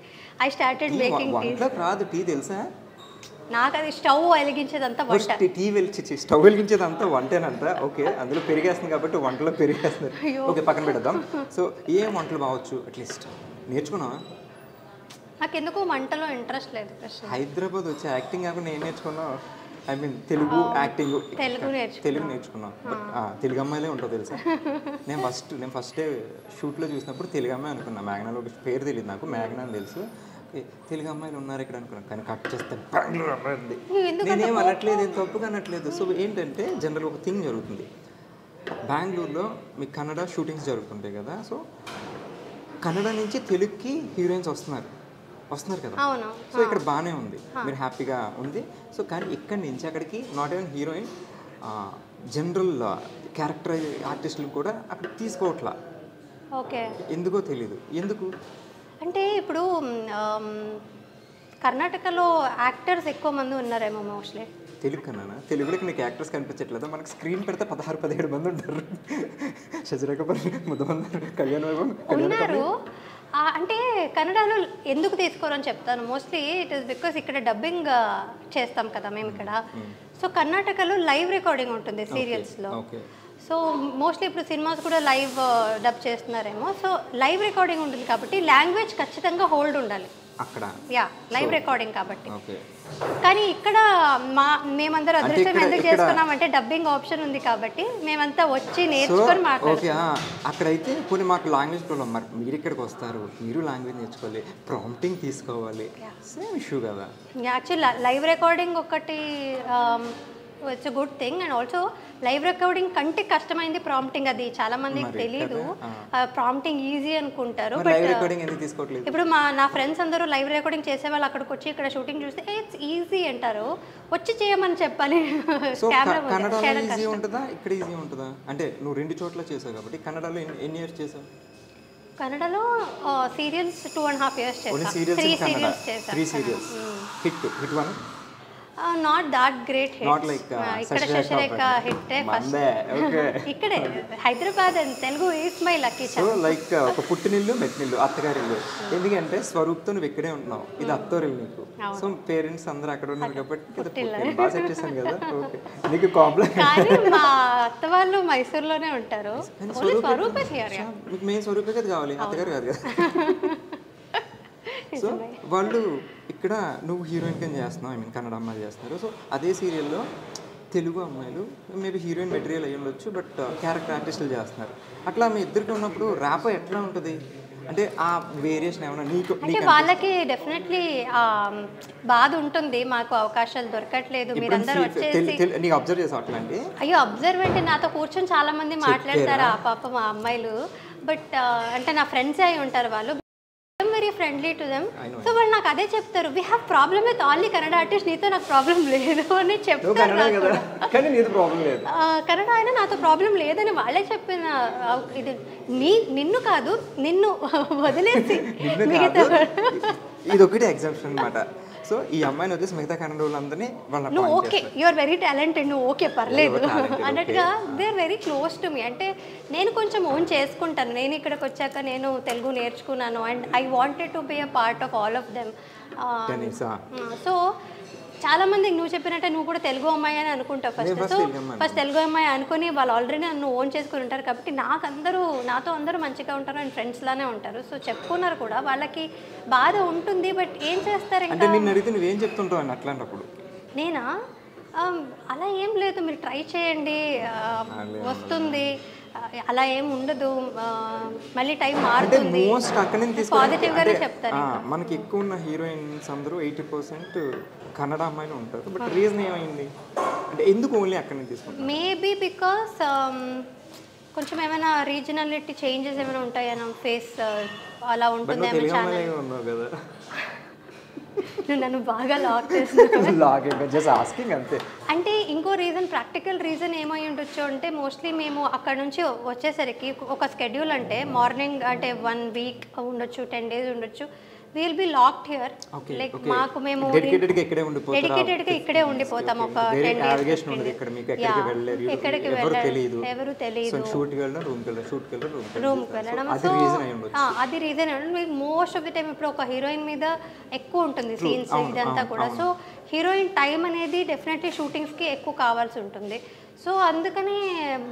ఐ స్టార్టెడ్ మేకింగ్ టీ. వంటలోకి రాదు టీ, తెలుసా? నాకు అది స్టవ్ వెలిగించేదంతా వంట. టీ స్టవ్ వెలిగించేదంతా వంటేనంట. ఓకే, అందులో పెరిగేస్తుంది కాబట్టి వంటలో పెరిగేస్తుంది. ఓకే, పక్కన పెడదాం. సో ఏం వంటలు బావచ్చు అట్లీస్ట్ నేర్చుకున్నావా? నాకు ఎందుకో వంటలో ఇంట్రెస్ట్ లేదు. హైదరాబాద్ వచ్చి యాక్టింగ్ కాకుండా ఏం నేర్చుకున్నావు? I mean Telugu acting, Telugu నేర్చుకున్నాం. బట్ తెలుగు అమ్మాయిలే ఉంటావు తెలుసా. నేను ఫస్ట్ డే షూట్లో చూసినప్పుడు తెలుగు అమ్మాయి అనుకున్నా. మేఘనాలో పేరు తెలియదు నాకు, మేఘనా అని తెలుసు. తెలుగు అమ్మాయిలు ఉన్నారు ఇక్కడ అనుకున్నాను, కానీ కట్ చేస్తే బెంగళూరు అమ్మాయి ఉంది. నేనేం అనట్లేదు, ఏం తప్పుగా అనట్లేదు. సో ఏంటంటే జనరల్ ఒక థింగ్ జరుగుతుంది బెంగళూరులో, మీకు కన్నడ షూటింగ్స్ జరుగుతుంటాయి కదా. సో కన్నడ నుంచి తెలుగుకి హీరోయిన్స్ వస్తున్నారు కదా. సో ఇక్కడ బాగానే ఉంది, మీరు హ్యాపీగా ఉంది. సో కానీ ఇక్కడి నుంచి అక్కడికి not even heroine, general character ఆర్టిస్టులు కూడా అక్కడ తీసుకోవట్లా. ఓకే, ఎందుకో తెలీదు. ఎందుకు అంటే ఇప్పుడు కర్ణాటకలో యాక్టర్స్ ఎక్కువ మంది ఉన్నారేమో మోస్ట్లీ. తెలుగు కన్నా తెలుగులో నీకు యాక్టర్స్ కనిపించట్లేదు, మనకి స్క్రీన్ పెడితే 16-17 మంది ఉంటారు. శశిరేఖపర్, ముద్దమందరు, కళ్యాణ్ వైభవ్ ఉన్నారు. అంటే కన్నడలో ఎందుకు తీసుకోరని చెప్తాను. మోస్ట్లీ ఇట్ ఈస్ బికాస్ ఇక్కడ డబ్బింగ్ చేస్తాం కదా మేము ఇక్కడ. సో కర్ణాటకలో లైవ్ రికార్డింగ్ ఉంటుంది సీరియల్స్లో. సో మోస్ట్లీ ఇప్పుడు సినిమాస్ కూడా లైవ్ డబ్ చేస్తున్నారేమో. సో లైవ్ రికార్డింగ్ ఉంటుంది కాబట్టి లాంగ్వేజ్ ఖచ్చితంగా హోల్డ్ ఉండాలి అక్కడ. యా, లైవ్ రికార్డింగ్ కాబట్టి. కానీ ఇక్కడ మేమందరూ అదృష్టం ఎందుకు చేసుకున్నామంటే డబ్బింగ్ ఆప్షన్ ఉంది కాబట్టి మేమంతా వచ్చి నేర్చుకొని మాట్లాడుతున్నాం. అక్కడైతే కొన్ని మాకు లాంగ్వేజ్ ప్రాబ్లం, మరి మీరు ఇక్కడికి వస్తారు, మీరు లాంగ్వేజ్ నేర్చుకోవాలి, ప్రాంప్టింగ్ తీసుకోవాలి, సేమ్ ఇష్యూ కదా. యాక్చువల్లీ లైవ్ రికార్డింగ్ ఒకటి it's a good thing. And also live recording కంటే కష్టమైంది ప్రాంప్టింగ్. అది చాలా మందికి తెలీదు. ప్రాంప్టింగ్ ఈజీ అనుకుంటారు, బట్ ఇప్పుడు నా ఫ్రెండ్స్ అందరూ లైవ్ రికార్డింగ్ చేసే వాళ్ళు అక్కడికి వచ్చి ఇక్కడ షూటింగ్ చూస్తే ఇట్స్ ఈజీ అంటారు. వచ్చి చేయమని చెప్పాలి. అంటే నువ్వు 2 చోట్ల చేసావు కాబట్టి కన్నడలో ఎన్ని ఇయర్స్ చేసావు? కన్నడలో సీరియల్స్ 2.5 years చేసాను. 3 serials చేసాను. 3 serials. Hit one? Not that great hits. Not like ఇక్కడ శశిరేఖ హిట్ ఫస్ట్. ఇక్కడే Hyderabad and Telugu is my lucky chance. So like ఒక పుట్టినిల్లు, మెట్టినిల్లు, అత్తగారిల్లు. ఎందుకంటే స్వరూప్తో నువ్వు ఇక్కడే ఉంటున్నావు, ఇది అత్తోరిల్లు నీకు. సో పేరెంట్స్ అందరూ అక్కడ ఉన్నారు కాబట్టి బాగా సెట్ చేశాను కదా. ఓకే, నీకు కాంప్లెక్స్. కానీ మా అత్త వాళ్ళు మైసూర్లోనే ఉంటారు. స్వరూపే చేయాలి. మీకు మెయిన్ స్వరూపే కదా కావాలి, అత్తగారు కాదు కదా. సో వాళ్ళు ఇక్కడ నువ్వు హీరోయిన్ కింద చేస్తున్నావు, ఐ మీన్ కన్నడ అమ్మాయిలు చేస్తున్నారు. సో అదే సీరియల్లో తెలుగు అమ్మాయిలు మేబీ హీరోయిన్ మెటీరియల్ అయ్యి ఉండొచ్చు, బట్ క్యారెక్టర్ ఆర్టిస్టులు చేస్తున్నారు. అట్లా మీ ఇద్దరికి ఉన్నప్పుడు ర్యాప్ ఎట్లా ఉంటుంది? అంటే ఆ వేరియేషన్ ఏమన్నా నీకు? అంటే వాళ్ళకి డెఫినెట్లీ బాధ ఉంటుంది, మాకు అవకాశాలు దొరకట్లేదు, మీరందరూ వచ్చేసి. నీకు అబ్జర్వ్ చేసావు అట్లాంటి? అయ్యో, అబ్జర్వ్ అంటే నాతో కూర్చొని చాలా మంది మాట్లాడతారు ఆ పాప మా అమ్మాయిలు. బట్ అంటే నా ఫ్రెండ్స్ అయి ఉంటారు వాళ్ళు, very friendly to them. So వాళ్ళు నాకు అదే చెప్తారు, we have problem with all the Kannada artist, నీతో నాకు ప్రాబ్లం లేదు అని చెప్తారు. కన్నడ అయినా నాతో ప్రాబ్లం లేదని వాళ్ళే చెప్పిన. ఇది నిన్ను కాదు, నిన్ను వదిలేసి మిగతా. ఇది ఒకటి ఎగ్జాంపుల్ అనమాట. సో ఈ అమ్మాయిని వచ్చేసి మిగతా కన్నడ వాళ్ళందరినీ నువ్వు okay, you are very talented, నువ్వు ఓకే పర్లేదు అన్నట్టుగా they are very close to me. అంటే నేను కొంచెం ఓన్ చేసుకుంటాను, నేను ఇక్కడికి వచ్చాక నేను తెలుగు నేర్చుకున్నాను and I wanted to be a part of all of them. So చాలా మందికి నువ్వు చెప్పినట్టే నువ్వు కూడా తెలుగు అమ్మాయి అని అనుకుంటావు ఫస్ట్ తెలుగు అమ్మాయి అనుకుని వాళ్ళు ఆల్రెడీ నన్ను ఓన్ చేసుకుని ఉంటారు కాబట్టి నాతో అందరూ మంచిగా ఉంటారు అండ్ ఫ్రెండ్స్ లానే ఉంటారు. సో చెప్పుకున్నారు కూడా, వాళ్ళకి బాధ ఉంటుంది, బట్ ఏం చేస్తారు ఇంకా. నువ్వేం చెప్తుంటావు అని అట్లాంటప్పుడు? నేనా అలా ఏం లేదు, మీరు ట్రై చేయండి, వస్తుంది, అలా ఏం ఉండదు, మళ్ళీ టైం మారుతుంది, పాజిటివ్ గానే చెప్తాను. మనకి ఎక్కువ ఉన్న హీరోయిన్స్ అందరూ 80% కన్నడ అమ్మాయిలు ఉంటారు, బట్ రీజన్ ఏమైంది అంటే ఎందుకు ఓన్లీ అక్కడ నుంచి తీసుకుంటారు? మేబీ బికాస్ కొంచెం ఏమైనా రీజనాలిటీ చేంజెస్ ఏమైనా ఉంటాయన్నా, ఫేస్ అలా ఉంటుంది. నువ్వు నన్ను బాగా లాక్ అంటే ఇంకో రీజన్, ప్రాక్టికల్ రీజన్ ఏమై ఉండొచ్చు అంటే మోస్ట్లీ మేము అక్కడ నుంచి వచ్చేసరికి ఒక స్కెడ్యూల్ అంటే మార్నింగ్ అంటే 1 week ఉండొచ్చు, 10 days ఉండొచ్చు. Will be locked here, like మాకు మేము డెడికేటెడ్ గా ఇక్కడే ఉండిపోతాం ఒక 10 days. ఎక్కడికి వెళ్ళలేదు, ఎవరు తెలియదు, రూమ్కి వెళ్ళడం. సో అది reason. Most of the time ఇప్పుడు ఒక హీరోయిన్ మీద ఎక్కువ ఉంటుంది సీన్స్ ఇదంతా కూడా. సో హీరోయిన్ టైం అనేది డెఫినెట్లీ షూటింగ్స్కి ఎక్కువ కావాల్సి ఉంటుంది. సో అందుకని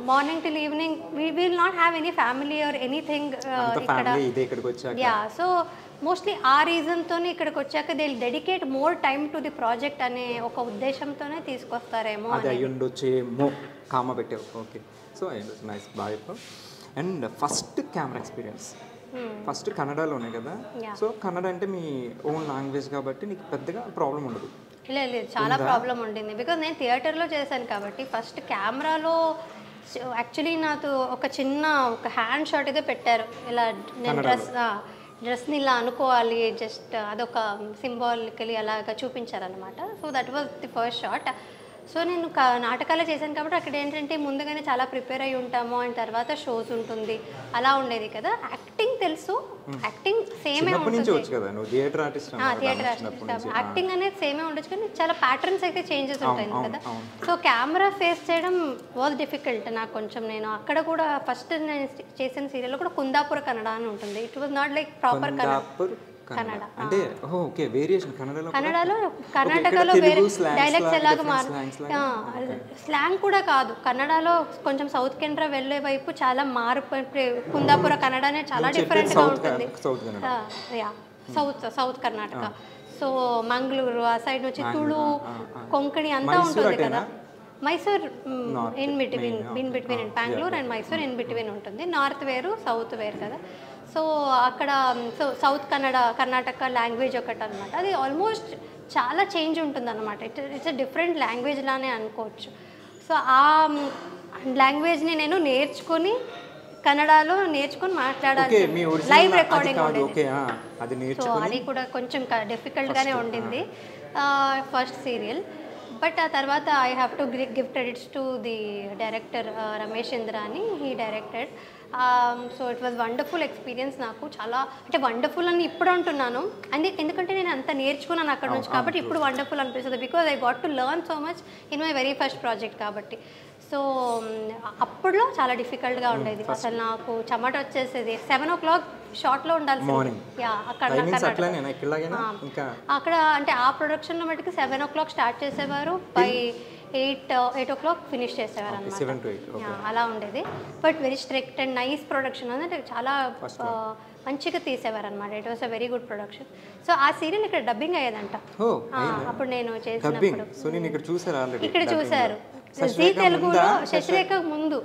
morning till evening we will not have any family or anything ఇక్కడ. యా, సో మోస్ట్లీ ఆ రీజన్తోనే ఇక్కడికి వచ్చాక they will dedicate more time to the project అనే ఒక ఉద్దేశంతోనే తీసుకొస్తారేమో. అది అయ్యుండొచ్చేమో, కామ పెట్టావు. ఓకే, సో నైస్, బాగా చెప్పావు. And first camera experience first కన్నడలోనే కదా. సో కన్నడ అంటే మీ ఓన్ లాంగ్వేజ్ కాబట్టి నీకు పెద్దగా ప్రాబ్లం ఉండదు. లేదు, చాలా ప్రాబ్లం ఉండింది, బికాజ్ నేను థియేటర్లో చేశాను కాబట్టి. ఫస్ట్ కెమెరాలో యాక్చువల్లీ నాకు ఒక హ్యాండ్ షాట్ అయితే పెట్టారు, ఇలా నేను డ్రెస్ని ఇలా అనుకోవాలి, జస్ట్ అదొక సింబాలికలీ అలాగా చూపించారనమాట. So that was the first shot. So నేను నాటకాలే చేశాను కాబట్టి అక్కడ ఏంటంటే ముందుగానే చాలా ప్రిపేర్ అయి ఉంటాము అండ్ తర్వాత షోస్ ఉంటుంది అలా ఉండేది కదా. యాక్టింగ్ తెలుసు, యాక్టింగ్ సేమే ఉంటుంది. థియేటర్ ఆర్టిస్ట్ యాక్టింగ్ అనేది సేమే ఉండొచ్చు కానీ చాలా ప్యాటర్న్స్ అయితే చేంజెస్ ఉంటాయి కదా. సో కెమెరా ఫేస్ చేయడం వాజ్ డిఫికల్ట్ నాకు కొంచెం. నేను అక్కడ కూడా ఫస్ట్ నేను చేసిన సీరియల్లో కూడా కుందాపుర కన్నడ అని ఉంటుంది. It was not like proper Kannada. అంటే ఓకే వేరియేషన్ కన్నడలో కర్ణాటకలో వేరే డైలెక్ట్స్ ఎలాగ స్లాంగ్ కూడా కాదు. కన్నడలో కొంచెం సౌత్ కెనరా వెళ్ళే వైపు చాలా కుందాపుర కన్నడ అనేది చాలా డిఫరెంట్గా ఉంటుంది. సౌత్ కర్ణాటక. సో మంగళూరు ఆ సైడ్ వచ్చి తుళు కొంకణి అంతా ఉంటుంది కదా. Mysore in between Bengaluru and Mysore in between ఉంటుంది. నార్త్ వేరు సౌత్ వేరు కదా. సో అక్కడ సౌత్ కర్ణాటక లాంగ్వేజ్ ఒకటి అనమాట. అది ఆల్మోస్ట్ చాలా చేంజ్ ఉంటుంది అనమాట. ఇట్స్ డిఫరెంట్ లాంగ్వేజ్ లానే అనుకోవచ్చు. సో ఆ లాంగ్వేజ్ని నేను నేర్చుకొని కన్నడలో నేర్చుకొని మాట్లాడాలి. లైవ్ రికార్డింగ్ సో అది కూడా కొంచెం డిఫికల్ట్గానే ఉండింది ఫస్ట్ సీరియల్. బట్ ఆ తర్వాత I have to give credits to the director Ramesh Indrani. He directed. So it was wonderful experience. నాకు చాలా అంటే వండర్ఫుల్ అని ఇప్పుడు అంటున్నాను ఎందుకంటే నేను అంత నేర్చుకున్నాను అక్కడ నుంచి కాబట్టి ఇప్పుడు వండర్ఫుల్ అనిపిస్తుంది. Because I got to learn so much in my very first project కాబట్టి. సో అప్పుడులో చాలా డిఫికల్ట్గా ఉండేది. అసలు నాకు చెమట వచ్చేసేది. 7 o'clock షార్ట్లో ఉండాల్సింది. అక్కడ అంటే ఆ ప్రొడక్షన్లో మటుకు 7 o'clock స్టార్ట్ చేసేవారు, బై 8 o'clock ఫినిష్ చేసేవారు అన్నమాట. అలా ఉండేది. But very strict and nice production అంటే చాలా మంచిగా తీసేవారు అనమాట. It was a very good production. So ఆ సీరియల్ ఇక్కడ డబ్బింగ్ అయ్యేదంట అప్పుడు నేను చేసినప్పుడు. ఇక్కడ చూసారు జీ తెలుగులో శశిరేఖ ముందు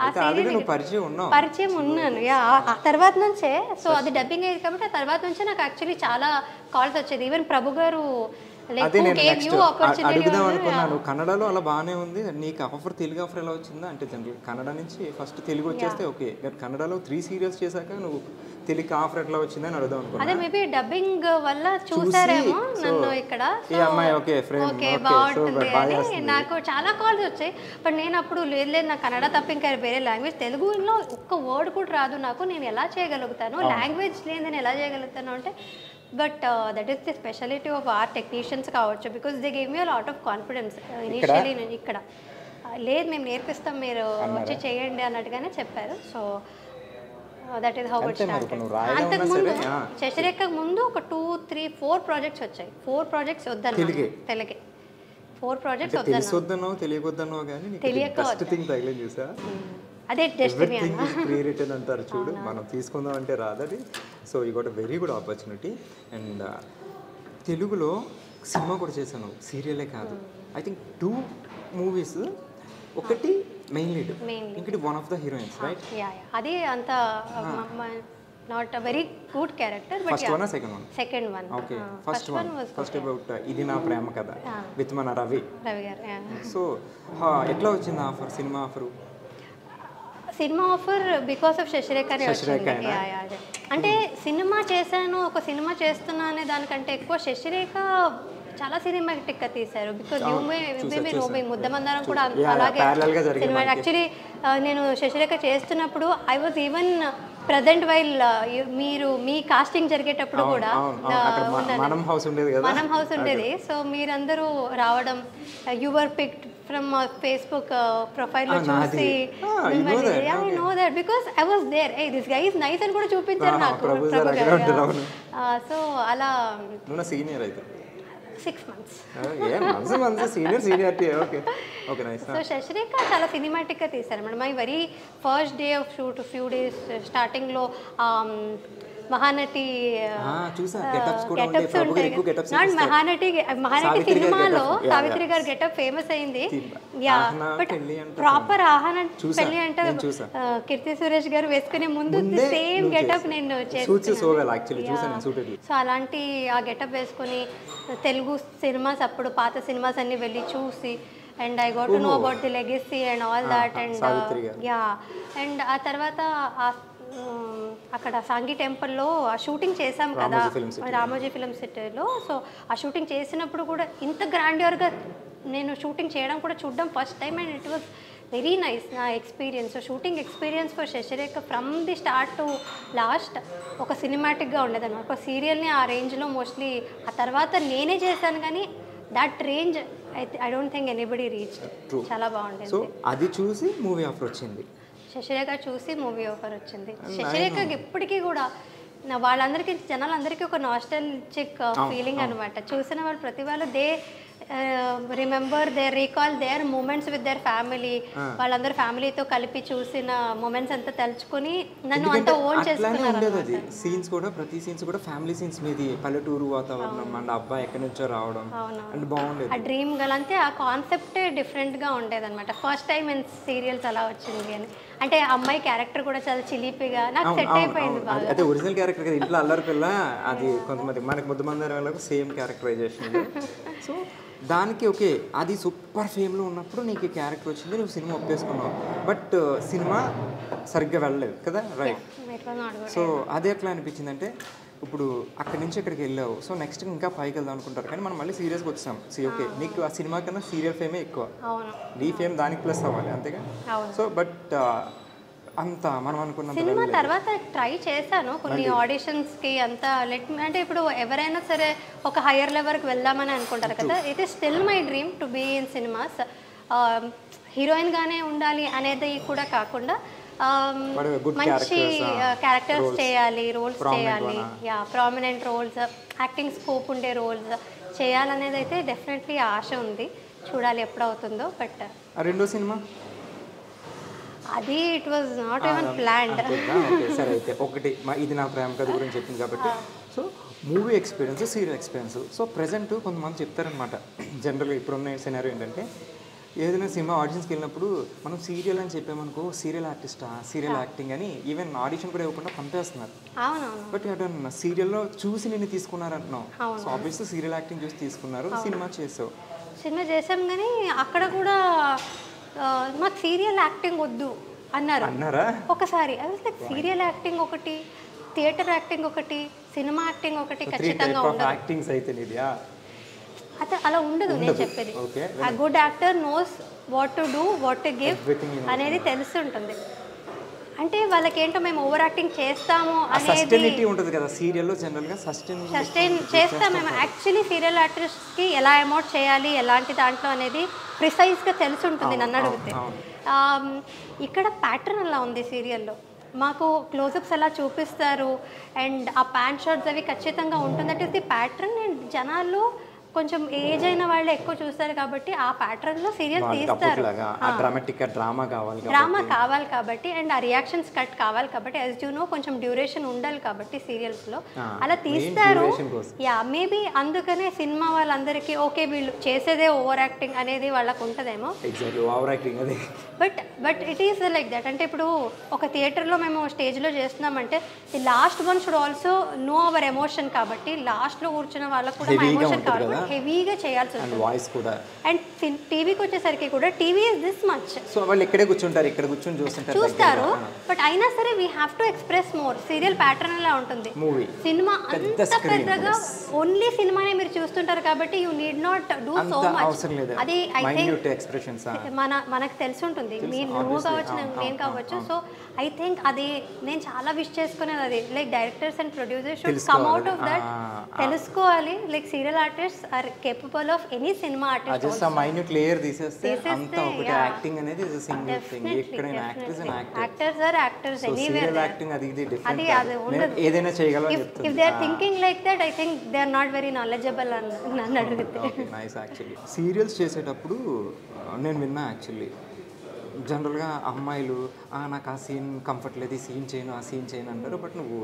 ఆ సీరియల్ పరిచయం ఉన్నాను. ఆ తర్వాత నుంచే. సో అది డబ్బింగ్ అయ్యేది కాబట్టి ఆ తర్వాత నుంచే నాకు యాక్చువల్లీ చాలా కాల్స్ వచ్చేది. ఈవెన్ ప్రభు గారు అడుగుదాం అనుకున్నాను. కన్నడలో అలా బాగానే ఉంది, నీకు ఆఫర్ తెలుగు ఆఫర్ ఎలా వచ్చిందా అంటే జనరల్ కన్నడ నుంచి ఫస్ట్ తెలుగు వచ్చేస్తే ఓకే, కన్నడలో 3 series చేశాక నువ్వు తెలుగు ఆఫర్ ఎట్లా వచ్చిందని అడుగుదాం అనుకున్నాను. అదే మేబీ డబ్బింగ్ వల్ల చూసారేమో నన్ను ఇక్కడ. బాగుంటుంది అని నాకు చాలా కాల్స్ వచ్చాయి. బట్ నేను అప్పుడు లేదు నాకు కన్నడ తప్ప ఇంకా వేరే లాంగ్వేజ్, తెలుగులో ఒక్క వర్డ్ కూడా రాదు నాకు, నేను ఎలా చేయగలుగుతాను, లాంగ్వేజ్ లేదు నేను ఎలా చేయగలుగుతాను అంటే. But that is the speciality of our technicians కావచ్చు. Because they gave me a lot of confidence initially. నేను ఇక్కడ లేదు మేము నేర్పిస్తాం మీరు వచ్చి చేయండి అన్నట్టుగానే చెప్పారు. So that is how it started. అంతకుముందు శశిరేఖ ముందు ఒక 2, 3, 4 ప్రాజెక్ట్స్ వచ్చాయి. 4 ప్రాజెక్ట్స్ వద్దన్నా తెలుగే 4 ప్రాజెక్ట్స్ వద్దన్నా తెలియక అదే డెస్టినీ అంటారు చూడు, మనం తీసుకుందాం అంటే రాదది. So you got a very good opportunity. And తెలుగులో సినిమా కూడా చేశాను, సీరియలే కాదు. I think 2 movies. ఒకటి మెయిన్ లీడ్, ఇంకటి one of the heroines, right? అది అంత not a very good character. But first one second one? Second one. Okay, first about ఇది నా ప్రేమ కథ విత్ మన రవి గారు. సో ఎట్లా వచ్చింది offer, cinema offer? Cinema offer because of శశిరేఖనే వచ్చింది. అంటే సినిమా చేశాను, ఒక సినిమా చేస్తున్నా అనే దానికంటే ఎక్కువ శశిరేఖ చాలా సినిమాటిక్గా తీశారు. బికాజ్ ముద్దమందారం కూడా అలాగే సినిమా. యాక్చువల్లీ నేను శశిరేఖ చేస్తున్నప్పుడు I was even present while మీరు మీ కాస్టింగ్ జరిగేటప్పుడు కూడా మనం హౌస్ ఉండేది. సో మీరందరూ రావడం, యువర్ పిక్డ్ ఫ్రమ్ ఫేస్బుక్ ప్రొఫైల్లో చూసి I know that because I was there. This guy is nice అని కూడా చూపించారు నాకు ప్రభు గారు. సో అలా 6 months. సో శశిరేఖ చాలా సినిమాటిక్గా తీశారు madam. My very first day of shoot few days స్టార్టింగ్లో మహానటి గెటప్స్ ఉంటాయి. నాట్ మహానటి సినిమాలో సావిత్రి గారు గెటప్ ఫేమస్ అయింది. యా, బట్ ప్రాపర్ ఆహన పెళ్లి అంటే కీర్తి సురేష్ గారు వేసుకునే ముందు సేమ్ గెటప్ నేను చేస్తాను. సో అలాంటి ఆ గెటప్ వేసుకొని తెలుగు సినిమాస్ అప్పుడు పాత సినిమాస్ అన్ని వెళ్ళి చూసి, and I got to know about the legacy and all that. And yeah, and ఆ తర్వాత అక్కడ సాంగి టెంపుల్లో ఆ షూటింగ్ చేసాం కదా రామోజీ ఫిల్మ్ సిటీలో. సో ఆ షూటింగ్ చేసినప్పుడు కూడా ఇంత గ్రాండ్యూర్గా నేను షూటింగ్ చేయడం కూడా చూడడం first time and it was very nice నా experience. Shooting experience for Sasirekha from the start to last ఒక సినిమాటిక్గా ఉండేదన్నమాట. ఒక సీరియల్ని ఆ రేంజ్లో మోస్ట్లీ ఆ తర్వాత నేనే చేశాను, కానీ that range I don't think anybody reach. చాలా బాగుండేది. సో అది చూసి మూవీ ఆఫర్ వచ్చింది, శశిరేఖ చూసి మూవీ ఆఫర్ వచ్చింది. శశిరేఖకి ఇప్పటికీ కూడా వాళ్ళందరికీ జనాలందరికీ ఒక నాస్టాల్జిక్ ఫీలింగ్ అనమాట. చూసిన వాళ్ళు ప్రతి వాళ్ళు they remember their recall their moments with their family. వాళ్ళందరూ ఫ్యామిలీతో కలిపి చూసిన మూమెంట్స్ అంతా తలుచుకుని నన్ను అంత ఓన్ చేసుకున్నారు. సీన్స్ కూడా ప్రతి సీన్స్ కూడా ఫ్యామిలీ సీన్స్ మీది, పల్లెటూరు వాతావరణం అండ్ అబ్బాయి ఎక్కడి నుంచో రావడం అండ్ బాగుండేది. ఆ డ్రీమ్ గల్ అంతే, ఆ కాన్సెప్టే డిఫరెంట్గా ఉండేది అనమాట. ఫస్ట్ టైం ఇన్ సీరియల్స్ అలా వచ్చింది అని అంటే అమ్మాయి క్యారెక్టర్ కూడా చాలా చిలిపిగా నాకు సెట్ అయిపోయింది బాగా. అయితే ఒరిజినల్ క్యారెక్టర్ కదా, ఇంట్లో అల్లరి పిల్ల, అది కొంతమంది మనకి ముద్దమంది వాళ్ళకు సేమ్ క్యారెక్టరైజేషన్. సో దానికి ఓకే, అది సూపర్ ఫేమ్లో ఉన్నప్పుడు నీకు క్యారెక్టర్ వచ్చింది, నువ్వు సినిమా ఒప్పేసుకున్నావు. బట్ సినిమా సరిగ్గా వెళ్ళలేదు కదా, రైట్? సో అది ఎట్లా అనిపించింది అంటే ఇప్పుడు అక్కడి నుంచి ఇక్కడికి వెళ్ళావు, సో నెక్స్ట్ ఇంకా పైకి వెళ్దాం అనుకుంటారు, కానీ మనం మళ్ళీ సీరియస్గా వచ్చాం. ఓకే, నీకు ఆ సినిమా కన్నా సీరియల్ ఫేమే ఎక్కువ, నీ ఫేమ్ దానికి ప్లస్ అవ్వాలి అంతేగా. సో బట్ అంత మనం అనుకున్న సినిమా తర్వాత ట్రై చేశాను కొన్ని ఆడిషన్స్కి అంతా అంటే ఇప్పుడు ఎవరైనా సరే ఒక హయ్యర్ లెవెల్కి వెళ్దామని అనుకుంటారు కదా. It is still my dream to be in cinemas. హీరోయిన్గానే ఉండాలి అనేది కూడా కాకుండా మంచి క్యారెక్టర్స్ చేయాలి, రోల్స్ చేయాలి, ప్రామినెంట్ రోల్స్, యాక్టింగ్ స్కోప్ ఉండే రోల్స్ చేయాలనేది అయితే డెఫినెట్లీ ఆశ ఉంది. చూడాలి ఎప్పుడు అవుతుందో. బట్ రెండో సినిమా అది it was not even planned. సరే అయితే ఒకటి ఇది నా ప్రేమ కథ గురించి చెప్పింది కాబట్టి, so movie experience, serial experience. So present కొంతమంది చెప్తారనమాట, జనరల్గా ఇప్పుడున్న సినారియో ఏంటంటే ఏదైనా సినిమా ఆడిషన్స్కి వెళ్ళినప్పుడు మనం సీరియల్ అని చెప్పామనుకో, సీరియల్ ఆర్టిస్టా, సీరియల్ యాక్టింగ్ అని ఈవెన్ ఆడిషన్ కూడా ఇవ్వకుండా పంపేస్తున్నారు. బట్ అటు సీరియల్లో చూసి నిన్ను తీసుకున్నారు అంటున్నావు. సో ఆబ్వియస్లీ సీరియల్ యాక్టింగ్ చూసి తీసుకున్నారు, సినిమా చేసావు. సినిమా చేసాం కానీ అక్కడ కూడా మాకు సీరియల్ యాక్టింగ్ వద్దు అన్నారా ఒకసారి. సీరియల్ యాక్టింగ్ ఒకటి, థియేటర్ యాక్టింగ్ ఒకటి, సినిమా యాక్టింగ్ ఒకటి ఖచ్చితంగా ఉండదు. అదే అలా ఉండదు. నేను చెప్పేది ఆ good actor knows what to do, what to give అనేది తెలుస్తుంటుంది. అంటే వాళ్ళకి ఏంటో మేము ఓవర్ యాక్టింగ్ చేస్తాము అనేది ఉంటుంది కదా సీరియల్లో, జనరల్గా సస్టైన్ చేస్తాం మేము. యాక్చువల్లీ సీరియల్ ఆర్టిస్ట్కి ఎలా అమౌంట్ చేయాలి, ఎలాంటి దాంట్లో అనేది ప్రిసైజ్గా తెలిసి ఉంటుంది నన్ను అడిగితే. ఇక్కడ ప్యాటర్న్ అలా ఉంది సీరియల్లో. మాకు క్లోజప్స్ ఎలా చూపిస్తారు అండ్ ఆ ప్యాంట్ షర్ట్స్ అవి ఖచ్చితంగా ఉంటుంది. That is the pattern. And జనాలు కొంచెం ఏజ్ అయిన వాళ్ళు ఎక్కువ చూస్తారు కాబట్టి ఆ ప్యాటర్న్లో సీరియల్ తీస్తారు. డ్రామా కావాలి కాబట్టి అండ్ ఆ రియాక్షన్స్ కట్ కావాలి కాబట్టి, యాజ్ యూ నో కొంచెం డ్యూరేషన్ ఉండాలి కాబట్టి సీరియల్స్లో అలా తీస్తారు. మేబీ అందుకనే సినిమా వాళ్ళందరికీ ఓకే వీళ్ళు చేసేదే ఓవర్ యాక్టింగ్ అనేది వాళ్ళకు ఉంటుందేమో. But it is like that. అంటే ఇప్పుడు ఒక థియేటర్లో మేము స్టేజ్లో చేస్తున్నామంటే the last one should also know our emotion కాబట్టి లాస్ట్లో కూర్చున్న వాళ్ళకు కూడా మా ఎమోషన్ కావాలి, హెవీగా చేయాల్సి ఉంటుంది. అండ్ టీవీకి వచ్చేసరికి కూడా TV is this much. So వాళ్ళు ఇక్కడే కూర్చుంటారు, ఇక్కడ కూర్చొని చూస్తారు. బట్ అయినా సరే we have to express more. Serial pattern అలా ఉంటుంది. సినిమా అంత పెద్దగా ఓన్లీ సినిమానే మీరు చూస్తుంటారు కాబట్టి you need not do so much. అది ఐ థింక్ మనకు తెలిసి ఉంటుంది. నువ్వు కావచ్చు, నేను కావచ్చు. సో ఐ థింక్ అది నేను చాలా విష్ చేసుకునేది అది. Like directors and producers should come out of that. తెలుసుకోవాలి like serial artist are capable of any cinema artist. Just ఆ మైన్యూట్ లేయర్ తీసేస్తే అంతా ఒకటి. యాక్టింగ్ అనేది ఇస్ ఎ సింగిల్ థింగ్. ఎక్కడైనా actors and actors are actors anywhere. Serial acting అది ఇది different. అది ఉండదు, ఏదైనా చేయగలరు చెప్తారు. If they are thinking like that I think they are not very knowledgeable అని నన్ను అడిగితే. Okay, nice. యాక్చువల్లీ సీరియల్స్ చేసేటప్పుడు నేను విన్నా యాక్చువల్లీ జనరల్గా అమ్మాయిలు నాకు ఆ సీన్ కంఫర్ట్ లేదు, ఈ సీన్ చేయను, ఆ సీన్ చేయను అంటారు. బట్ నువ్వు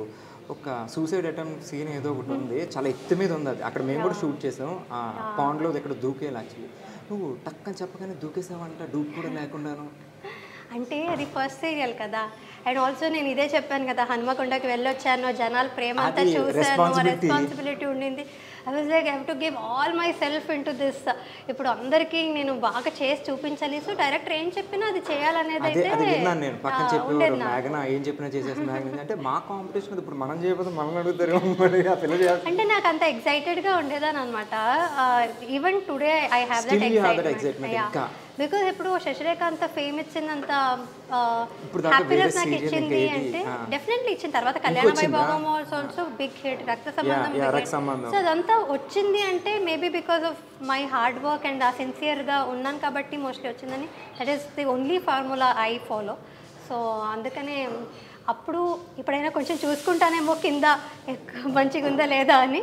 ఒక సూసైడ్ అటెంప్ట్ సీన్ ఏదో ఒకటి ఉంది, చాలా ఎత్తు మీద ఉంది అది. అక్కడ మేము కూడా షూట్ చేసాం, ఆ పాండ్లో ఇక్కడ దూకేయాలి. యాక్చువల్లీ నువ్వు టక్కని చెప్పగానే దూకేసావంట, డూప్ కూడా లేకుండాను. అంటే అది ఫస్ట్ సీరియల్ కదా, అండ్ ఆల్సో నేను ఇదే చెప్పాను కదా, హనుమకొండకి వెళ్ళొచ్చాను, జనాల ప్రేమ అంతా అది చూసాను, responsibility. రెస్పాన్సిబిలిటీ ఉండింది. I was like I have to give all my self in to this. ఇప్పుడు అందరికీ నేను బాగా చేసి చూపించాలి. సో డైరెక్టర్ ఏం చెప్పినా అది చేయాలనేది అదే అయితే అది విన్నాను నేను. పక్కన చెప్పేవారు ఉండేది నాకు. మేఘన ఏం చెప్పినా చేసేసి మేఘన అంటే మా కాంపిటీషన్ ఇప్పుడు మనం చేయకపోతే మనల్ని అడుగుతారు మరి ఆ పిల్ల చేయాలి. అంటే నాకు అంత ఎక్సైటెడ్గా ఉండేదాన్ని అనమాట. Even today I have Still you have that that excitement ఇంకా. బికాజ్ ఇప్పుడు శశిరేఖ అంత ఫేమ్ ఇచ్చిందంత ఇప్పుడు దాకా హ్యాపీనెస్ వేరే నాకు serial ఇచ్చింది ఇంకా ఏది? అంటే ఆ. డెఫినెట్లీ ఇచ్చిన తర్వాత కళ్యాణ ఇంకొచ్చిందా? వైభోగం ఆల్సో బిగ్ హిట్, రక్త సంబంధం yeah, big రక్త hit. సంబంధం. సో అదంతా వచ్చింది అంటే maybe because of my hard work and ఆ సిన్సియర్గా ఉన్నాను కాబట్టి మోస్ట్లీ వచ్చిందని. That is the only formula I follow. So అందుకనే అప్పుడు ఇప్పుడైనా కొంచెం చూసుకుంటానేమో కింద మంచిగా ఉందా లేదా అని.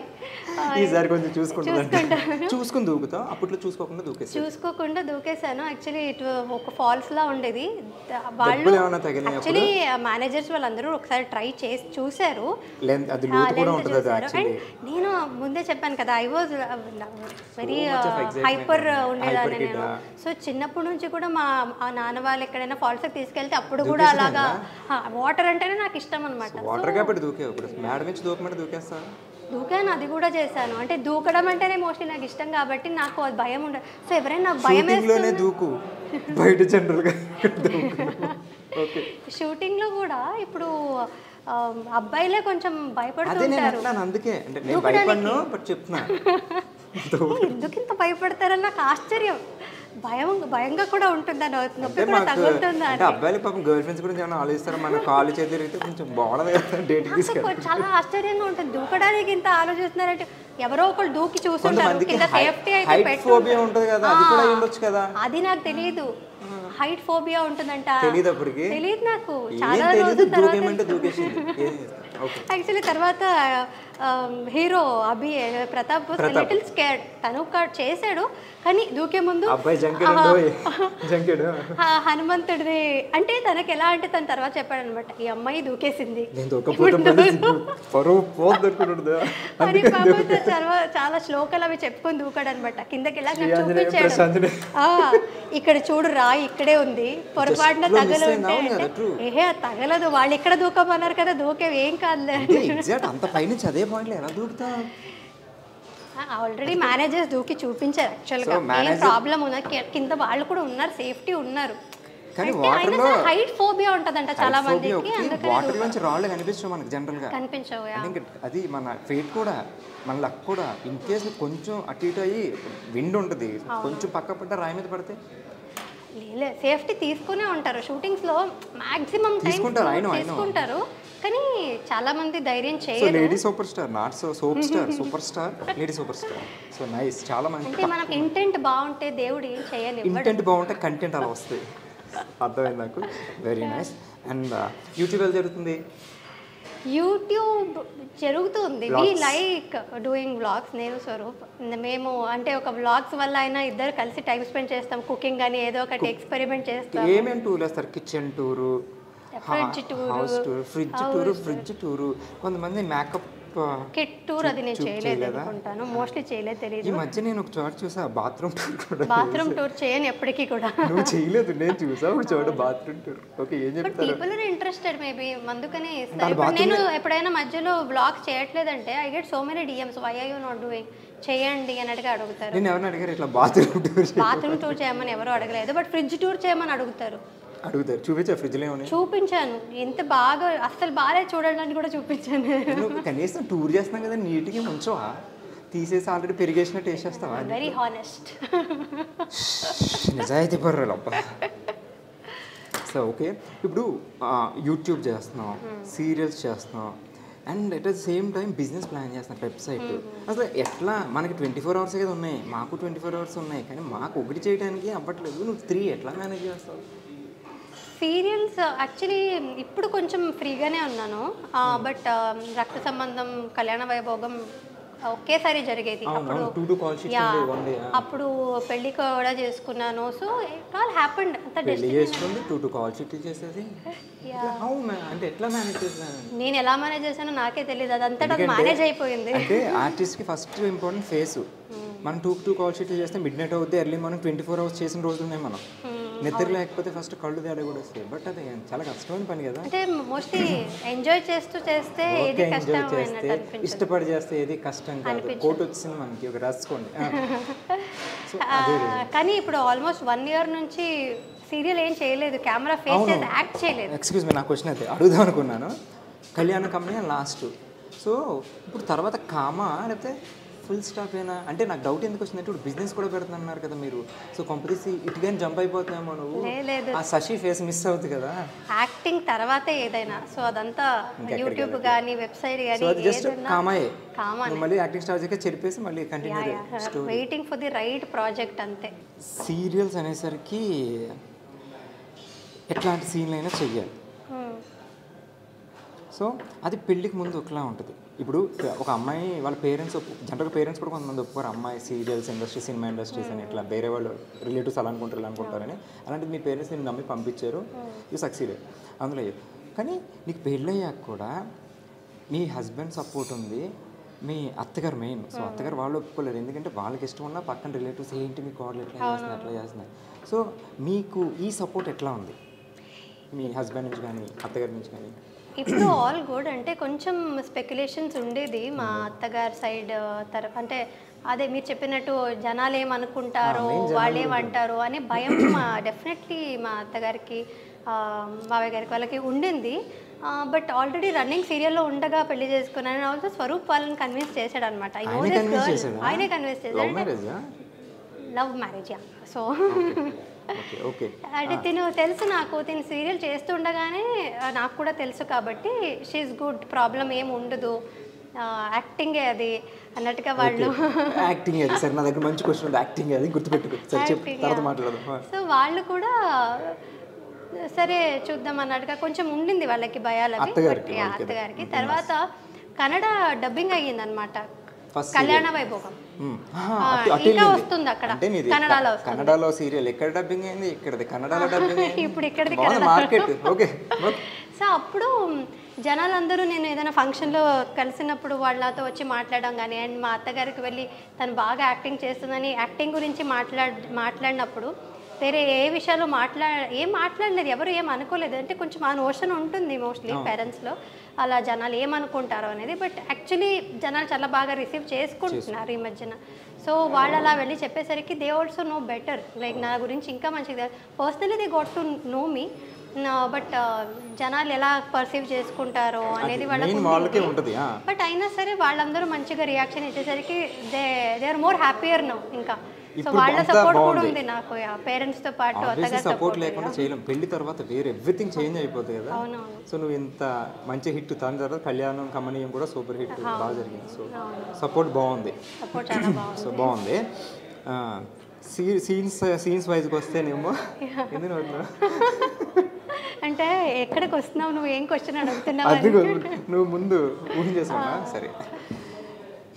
ఈసారి కొంచెం చూసుకుంటాను. చూసుకుంటాను. చూసుకుని దూకుతాం, అప్పట్లో చూసుకోకుండా దూకేసి. చూసుకోకుండా దూకేశాను. యాక్చువల్లీ ఇటు ఒక ఫాల్స్ లా ఉండేది. దెబ్బలు ఏమైనా తగిలినాయా యాక్చువల్లీ మేనేజర్స్ వాళ్ళందరూ ఒకసారి ట్రై చేసి చూశారు. అది లోతు కూడా length ఉంటుంది అది చూశారు. యాక్చువల్లీ. And నేను ముందే చెప్పాను కదా, I was very much of excitement hyper and ఉండేదాన్ని hyper kid, నేను. సో చిన్నప్పటి నుంచి కూడా మా నాన్న వాళ్ళు ఎక్కడైనా ఫాల్స్కి తీసుకెళ్తే అప్పుడు కూడా దూకేసేదానివా? అలాగా వాటర్ అంటేనే నాకు ఇష్టం అనమాట. వాటర్ కాబట్టి దూకేవు. ఇప్పుడు మేడ నుంచి దూకమంటే దూకేస్తా. దూకాను, అది కూడా చేశాను. అంటే దూకడం అంటేనే మోస్ట్లీ నాకు ఇష్టం కాబట్టి నాకు అది భయం ఉండదు. సో ఎవరైనా భయం షూటింగ్లోనే దూకు, బయట జనరల్గా ఓకే. షూటింగ్లో కూడా ఇప్పుడు అబ్బాయిలే కొంచెం అదే నేను భయపడుతుంటారు. అంటున్నాను, అందుకే అంటే నేను భయపడను బట్ చెప్తున్నా. ఎందుకు ఇంత భయపడతారని నాకు ఆశ్చర్యం. భయంగా కూడా ఉంటుందా, నొప్పి అంటే కూడా మాకు తగులుతుందా అంటే అబ్బాయిలు పాపం గర్ల్ ఫ్రెండ్స్ గురించి ఏమైనా ఆలోచిస్తారా? మన కాలు చేతి తిరిగితే కొంచెం బాగుండదు కదా డేట్కి తీసుకెళ్ళి. చాలా ఆశ్చర్యంగా ఉంటుంది. దూకడానికి ఇంత ఆలోచిస్తున్నారంటే ఎవరో ఒకరు దూకి చూస్తుంటారు. కొంతమందికి కింద సేఫ్టీ అయితే హైట్ ఫోబియా ఉంటుంది కదా, అది కూడా ఉండొచ్చు కదా. అది నాకు తెలియదు. హైట్ ఫోబియా ఉంటుందంట. తెలియదు అప్పటికి. తెలియదు నాకు. ఏం చాలా తెలియదు, రోజుల తర్వాత దూకేమంటే దూకేసింది. ఓకే. యాక్చువల్లీ తర్వాత హీరో ప్రతాప్ లిటిల్ స్కేర్డ్. తను చేశాడు కానీ దూకే ముందు అబ్బాయి జంకెడు హనుమంతుడిది అంటే తనకి ఎలా అంటే తన తర్వాత చెప్పాడు అనమాట, ఈ అమ్మాయి దూకేసింది నేను దూకపోతే పరువు పోతుండదు అని. పాపం చాలా శ్లోకాలు అవి చెప్పుకొని దూకాడు అనమాట. కిందకి వెళ్ళాక నాకు చూపించాడు, ఇక్కడ చూడు రాయి ఇక్కడే ఉంది, పొరపాటున తగలు ఉంటే అంటే ఏహే తగలదు, వాళ్ళు ఇక్కడ దూకమన్నారు కదా, దూకేవి ఏం కాదులే. ఎగ్జాక్ట్ అంత పైనుంచి అదే పాయింట్లో ఎలా దూకుతా. ఆల్రెడీ మేనేజర్స్ దూకి చూపించారు యాక్చువల్గా. ఏం ప్రాబ్లం ఉన్నా కింద వాళ్ళు కూడా ఉన్నారు, సేఫ్టీ ఉన్నారు. కానీ వాటర్లో హైట్ ఫోబియా ఉంటుందంట చాలా మందికి. వాటర్ నుంచి రాళ్ళు కనిపించవు మనకు జనరల్ గా. కనిపించవు. అది మన ఫేట్ కూడా, మన లక్ కూడా. ఇన్ కేసు కొంచెం అటు ఇటు అయ్యి విండ్ ఉంటుంది, కొంచెం పక్క పడ్డ రాయి మీద పడితే సేఫ్టీ తీసుకునే ఉంటారు షూటింగ్స్ లో మాక్సిమం తీసుకుంటారు. కానీ చాలా మంది ధైర్యం చేయరు. Lady super star, not soap star, super star, lady super star. So nice. చాలా మంది అంటే మనం ఇంటెంట్ బాగుంటే దేవుడు ఏం చేయలేవు. ఇంటెంట్ బాగుంటే కంటెంట్ అలా వస్తుంది. అర్థమైంది నాకు. Very nice. అండ్ యూట్యూబ్ ఎలా జరుగుతుంది? యూట్యూబ్ జరుగుతుంది. We like doing vlogs. నేను స్వరూప్ మేము అంటే ఒక వ్లాగ్స్ వల్ల అయినా ఇద్దరు కలిసి టైం స్పెండ్ చేస్తాం. కుకింగ్ అని ఏదో ఒకటి ఎక్స్పెరిమెంట్ చేస్తాం. ఏమేమి టూర్ వేస్తారు? Kitchen tour, fridge tour, house tour, fridge tour, కొంతమంది మేకప్ కిట్ టూర్. అది నేను చేయలేదు అనుకుంటాను, మోస్ట్లీ చేయలేదు, తెలియదు. ఈ మధ్య నేను ఒక చోట చూసా బాత్రూమ్ టూర్ కూడా. బాత్రూమ్ టూర్ చేయను ఎప్పటికీ కూడా. నువ్వు చేయలేదు, నేను చూసా ఒక చోట బాత్రూమ్ టూర్. ఓకే, ఏం చెప్తారు? పీపుల్ ఆర్ ఇంట్రెస్టెడ్ మేబీ, అందుకనే ఇస్తారు. ఇప్పుడు నేను ఎప్పుడైనా మధ్యలో బ్లాగ్ చేయట్లేదంటే I get so many DMs, why are you not doing, చేయండి అన్నట్టుగా అడుగుతారు. నేను ఎవరిని అడిగారు ఇట్లా బాత్రూమ్ టూర్ చేయమని ఎవరు అడగలేదు, బట్ ఫ్రిడ్జ్ టూర్ చేయమని అడుగుతారు. చూపించా ఫ్రిడ్జ్లో ఏమని? చూపించాను. ఎంత బాగా అస్సలు బాగాలేదు చూడడానికి కూడా చూపించాను. నువ్వు కనీసం టూర్ చేస్తున్నాం కదా, నీట్గా ఉంచవా? తీసేసి ఆల్రెడీ పెరిగేసినట్టు వేసేస్తావా? Very honest. నిజాయితీ పర్వాలేదు అబ్బా. సో ఓకే, ఇప్పుడు యూట్యూబ్ చేస్తున్నాం, సీరియల్స్ చేస్తున్నాం, and at the same time business plan చేస్తున్నాం, వెబ్సైట్. అసలు ఎట్లా? మనకి 24 hours కదా ఉన్నాయి, మాకు 24 hours ఉన్నాయి, కానీ మాకు ఒకటి చేయడానికి అవ్వట్లేదు. నువ్వు 3 ఎట్లా మేనేజ్ చేస్తావు? సీరియల్స్ యాక్చువల్లీ ఇప్పుడు కొంచెం ఫ్రీగానే ఉన్నాను, బట్ రక్త సంబంధం, కళ్యాణ వైభోగం ఒకేసారి జరిగేది. అప్పుడు పెళ్లి కూడా చేసుకున్నాను. So it all happened. అంత నేను ఎలా మేనేజ్ చేశానో నాకే తెలియదు, అదంతా మేనేజ్ అయిపోయింది. అంటే ఆర్టిస్ట్ కి ఫస్ట్ ఇంపార్టెంట్ ఫేస్. మనం 2 కాల్ షీట్లు చేస్తే మిడ్ నైట్ అవుద్ది, ఎర్లీ మార్నింగ్ 24 hours చేసిన రోజులు ఉన్నాయి మనం. నిద్ర లేకపోతే ఫస్ట్ కళ్ళు తేడా కూడా వస్తాయి, బట్ అది చాలా కష్టమైన పని కదా. అంటే మోస్ట్లీ ఎంజాయ్ చేస్తూ చేస్తే ఏది ఎంజాయ్ కష్టం చేస్తే ఇష్టపడి చేస్తే ఏది కష్టం కాదు. కోట్ వచ్చింది మనకి, ఒక రాసుకోండి. కానీ ఇప్పుడు ఆల్మోస్ట్ 1 year నుంచి సీరియల్ ఏం చేయలేదు, కెమెరా ఫేస్ చేసి యాక్ట్ చేయలేదు. ఎక్స్క్యూజ్ మీ, నా క్వశ్చన్ అయితే అడుగుదాం అనుకున్నాను. కళ్యాణ కంపెనీ లాస్ట్, సో ఇప్పుడు తర్వాత కామా లేకపోతే ఫుల్ స్టాప్ అయినా అంటే నాకు డౌట్ ఎందుకు వచ్చిందంటే ఇప్పుడు బిజినెస్ కూడా పెడుతున్నారు కదా మీరు, సో కంపెనీస్ ఇటుగానే జంప్ అయిపోతున్నామో నువ్వు, ఆ శశి ఫేస్ మిస్ అవుతుంది కదా. యాక్టింగ్ తర్వాతే ఏదైనా, సో అదంతా యూట్యూబ్ కానీ వెబ్సైట్ కానీ జస్ట్ కామాయే, కామా మళ్ళీ యాక్టింగ్ స్టార్ట్ చేసి చెరిపేసి మళ్ళీ continue waiting for the right project అంతే. సీరియల్స్ అనేసరికి ఎట్లాంటి సీన్లు అయినా చెయ్యాలి. సో అది పెళ్ళికి ముందు ఒకలా ఉంటుంది. ఇప్పుడు ఒక అమ్మాయి వాళ్ళ పేరెంట్స్ జనరల్గా పేరెంట్స్ కూడా కొంతమంది ఒప్పుకోరు, అమ్మాయి సీరియల్స్ ఇండస్ట్రీ, సినిమా ఇండస్ట్రీస్ అని ఇట్లా వేరే వాళ్ళు రిలేటివ్స్ అలా అనుకుంటారని. అలాంటిది మీ పేరెంట్స్ నేను నమ్మి పంపించారు, యూ సక్సీడెడ్ అందులో. కానీ నీకు పెళ్ళయ్యాక కూడా మీ హస్బెండ్ సపోర్ట్ ఉంది, మీ అత్తగారు మెయిన్. సో అత్తగారు వాళ్ళు ఒప్పుకోలేరు, ఎందుకంటే వాళ్ళకి ఇష్టం ఉన్నా పక్కన రిలేటివ్స్ ఏంటి మీ కోడలు ఎట్లా చేస్తున్నారు అట్లా చేస్తున్నారు. సో మీకు ఈ సపోర్ట్ ఎట్లా ఉంది మీ హస్బెండ్ నుంచి కానీ అత్తగారి నుంచి కానీ? ఇప్పుడు ఆల్ గుడ్. అంటే కొంచెం స్పెక్యులేషన్స్ ఉండేది మా అత్తగారి సైడ్ అంటే అదే మీరు చెప్పినట్టు జనాలు ఏమనుకుంటారో, వాళ్ళు ఏమంటారో అనే భయం డెఫినెట్లీ మా అత్తగారికి, బాబాయ్ గారికి వాళ్ళకి ఉండింది. బట్ ఆల్రెడీ రన్నింగ్ సీరియల్లో ఉండగా పెళ్లి చేసుకున్నాను. ఆల్సో స్వరూప్ వాళ్ళని కన్విన్స్ చేశాడు అనమాట. ఆయనే కన్విన్స్ చేశాడు. Love marriage. సో అంటే తిను తెలుసు నాకు, తిను సీరియల్ చేస్తుండగానే నాకు కూడా తెలుసు కాబట్టి షీఈస్ గుడ్, ప్రాబ్లం ఏమి ఉండదు, యాక్టింగే అది అన్నట్టుగా వాళ్ళు. యాక్టింగ్ అది సరే, నా దగ్గర మంచి క్వశ్చన్ ఉంది, యాక్టింగ్ అది గుర్తుపెట్టుకో, తర్వాత మాట్లాడదాం. సో వాళ్ళు కూడా సరే చూద్దాం అన్నట్టుగా కొంచెం ఉండింది వాళ్ళకి భయాలు అత్తగారికి. తర్వాత కన్నడ డబ్బింగ్ అయ్యింది అనమాట, కళ్యాణ వైభోగం. ఇంకా వస్తుంది అక్కడ కన్నడలో సీరియల్. ఎక్కడ డబ్బింగ్ అయింది? ఇక్కడది కన్నడలో డబ్బింగ్ అయింది. ఇప్పుడు ఇక్కడది మార్కెట్. ఓకే. సో అప్పుడు జనాలందరూ నేను ఏదైనా ఫంక్షన్లో కలిసినప్పుడు వాళ్ళతో వచ్చి మాట్లాడడం కానీ, అండ్ మా అత్తగారికి వెళ్ళి తను బాగా యాక్టింగ్ చేస్తుందని యాక్టింగ్ గురించి మాట్లాడినప్పుడు వేరే ఏ విషయాలు ఏం మాట్లాడలేదు, ఎవరు ఏం అనుకోలేదు. అంటే కొంచెం ఆ నోషన్ ఉంటుంది మోస్ట్లీ పేరెంట్స్లో, అలా జనాలు ఏమనుకుంటారో అనేది. బట్ యాక్చువల్లీ జనాలు చాలా బాగా రిసీవ్ చేసుకుంటున్నారు ఈ మధ్యన. సో వాళ్ళు అలా వెళ్ళి చెప్పేసరికి they also know better, like నా గురించి ఇంకా మంచిగా personally they got to know me. But జనాలు ఎలా పర్సీవ్ చేసుకుంటారో అనేది వాళ్ళకి ఉంటుంది. బట్ అయినా సరే వాళ్ళందరూ మంచిగా రియాక్షన్ ఇచ్చేసరికి they are more happier now. ఇంకా సో వాళ్ళ సపోర్ట్ కూడా ఉంది నాకు, పేరెంట్స్ తో పాటు అత్తగారి సపోర్ట్ లేకుండా చేయలేం. పెళ్లి తర్వాత వేరే ఎవ్రీథింగ్ చేంజ్ అయిపోతుంది కదా. సో నువ్వు ఇంత మంచి హిట్, దాని తర్వాత కళ్యాణం కమనీయం కూడా సూపర్ హిట్ బాగా జరిగింది. సో సపోర్ట్ బాగుంది, సో బాగుంది. సీన్స్ వైజ్కి వస్తేనేమో ఎందుకు అంటే ఎక్కడికి వస్తున్నావు, నువ్వు ఏం క్వశ్చన్ అడుగుతున్నావు? నువ్వు ముందు ఊహించేసావా? సరే,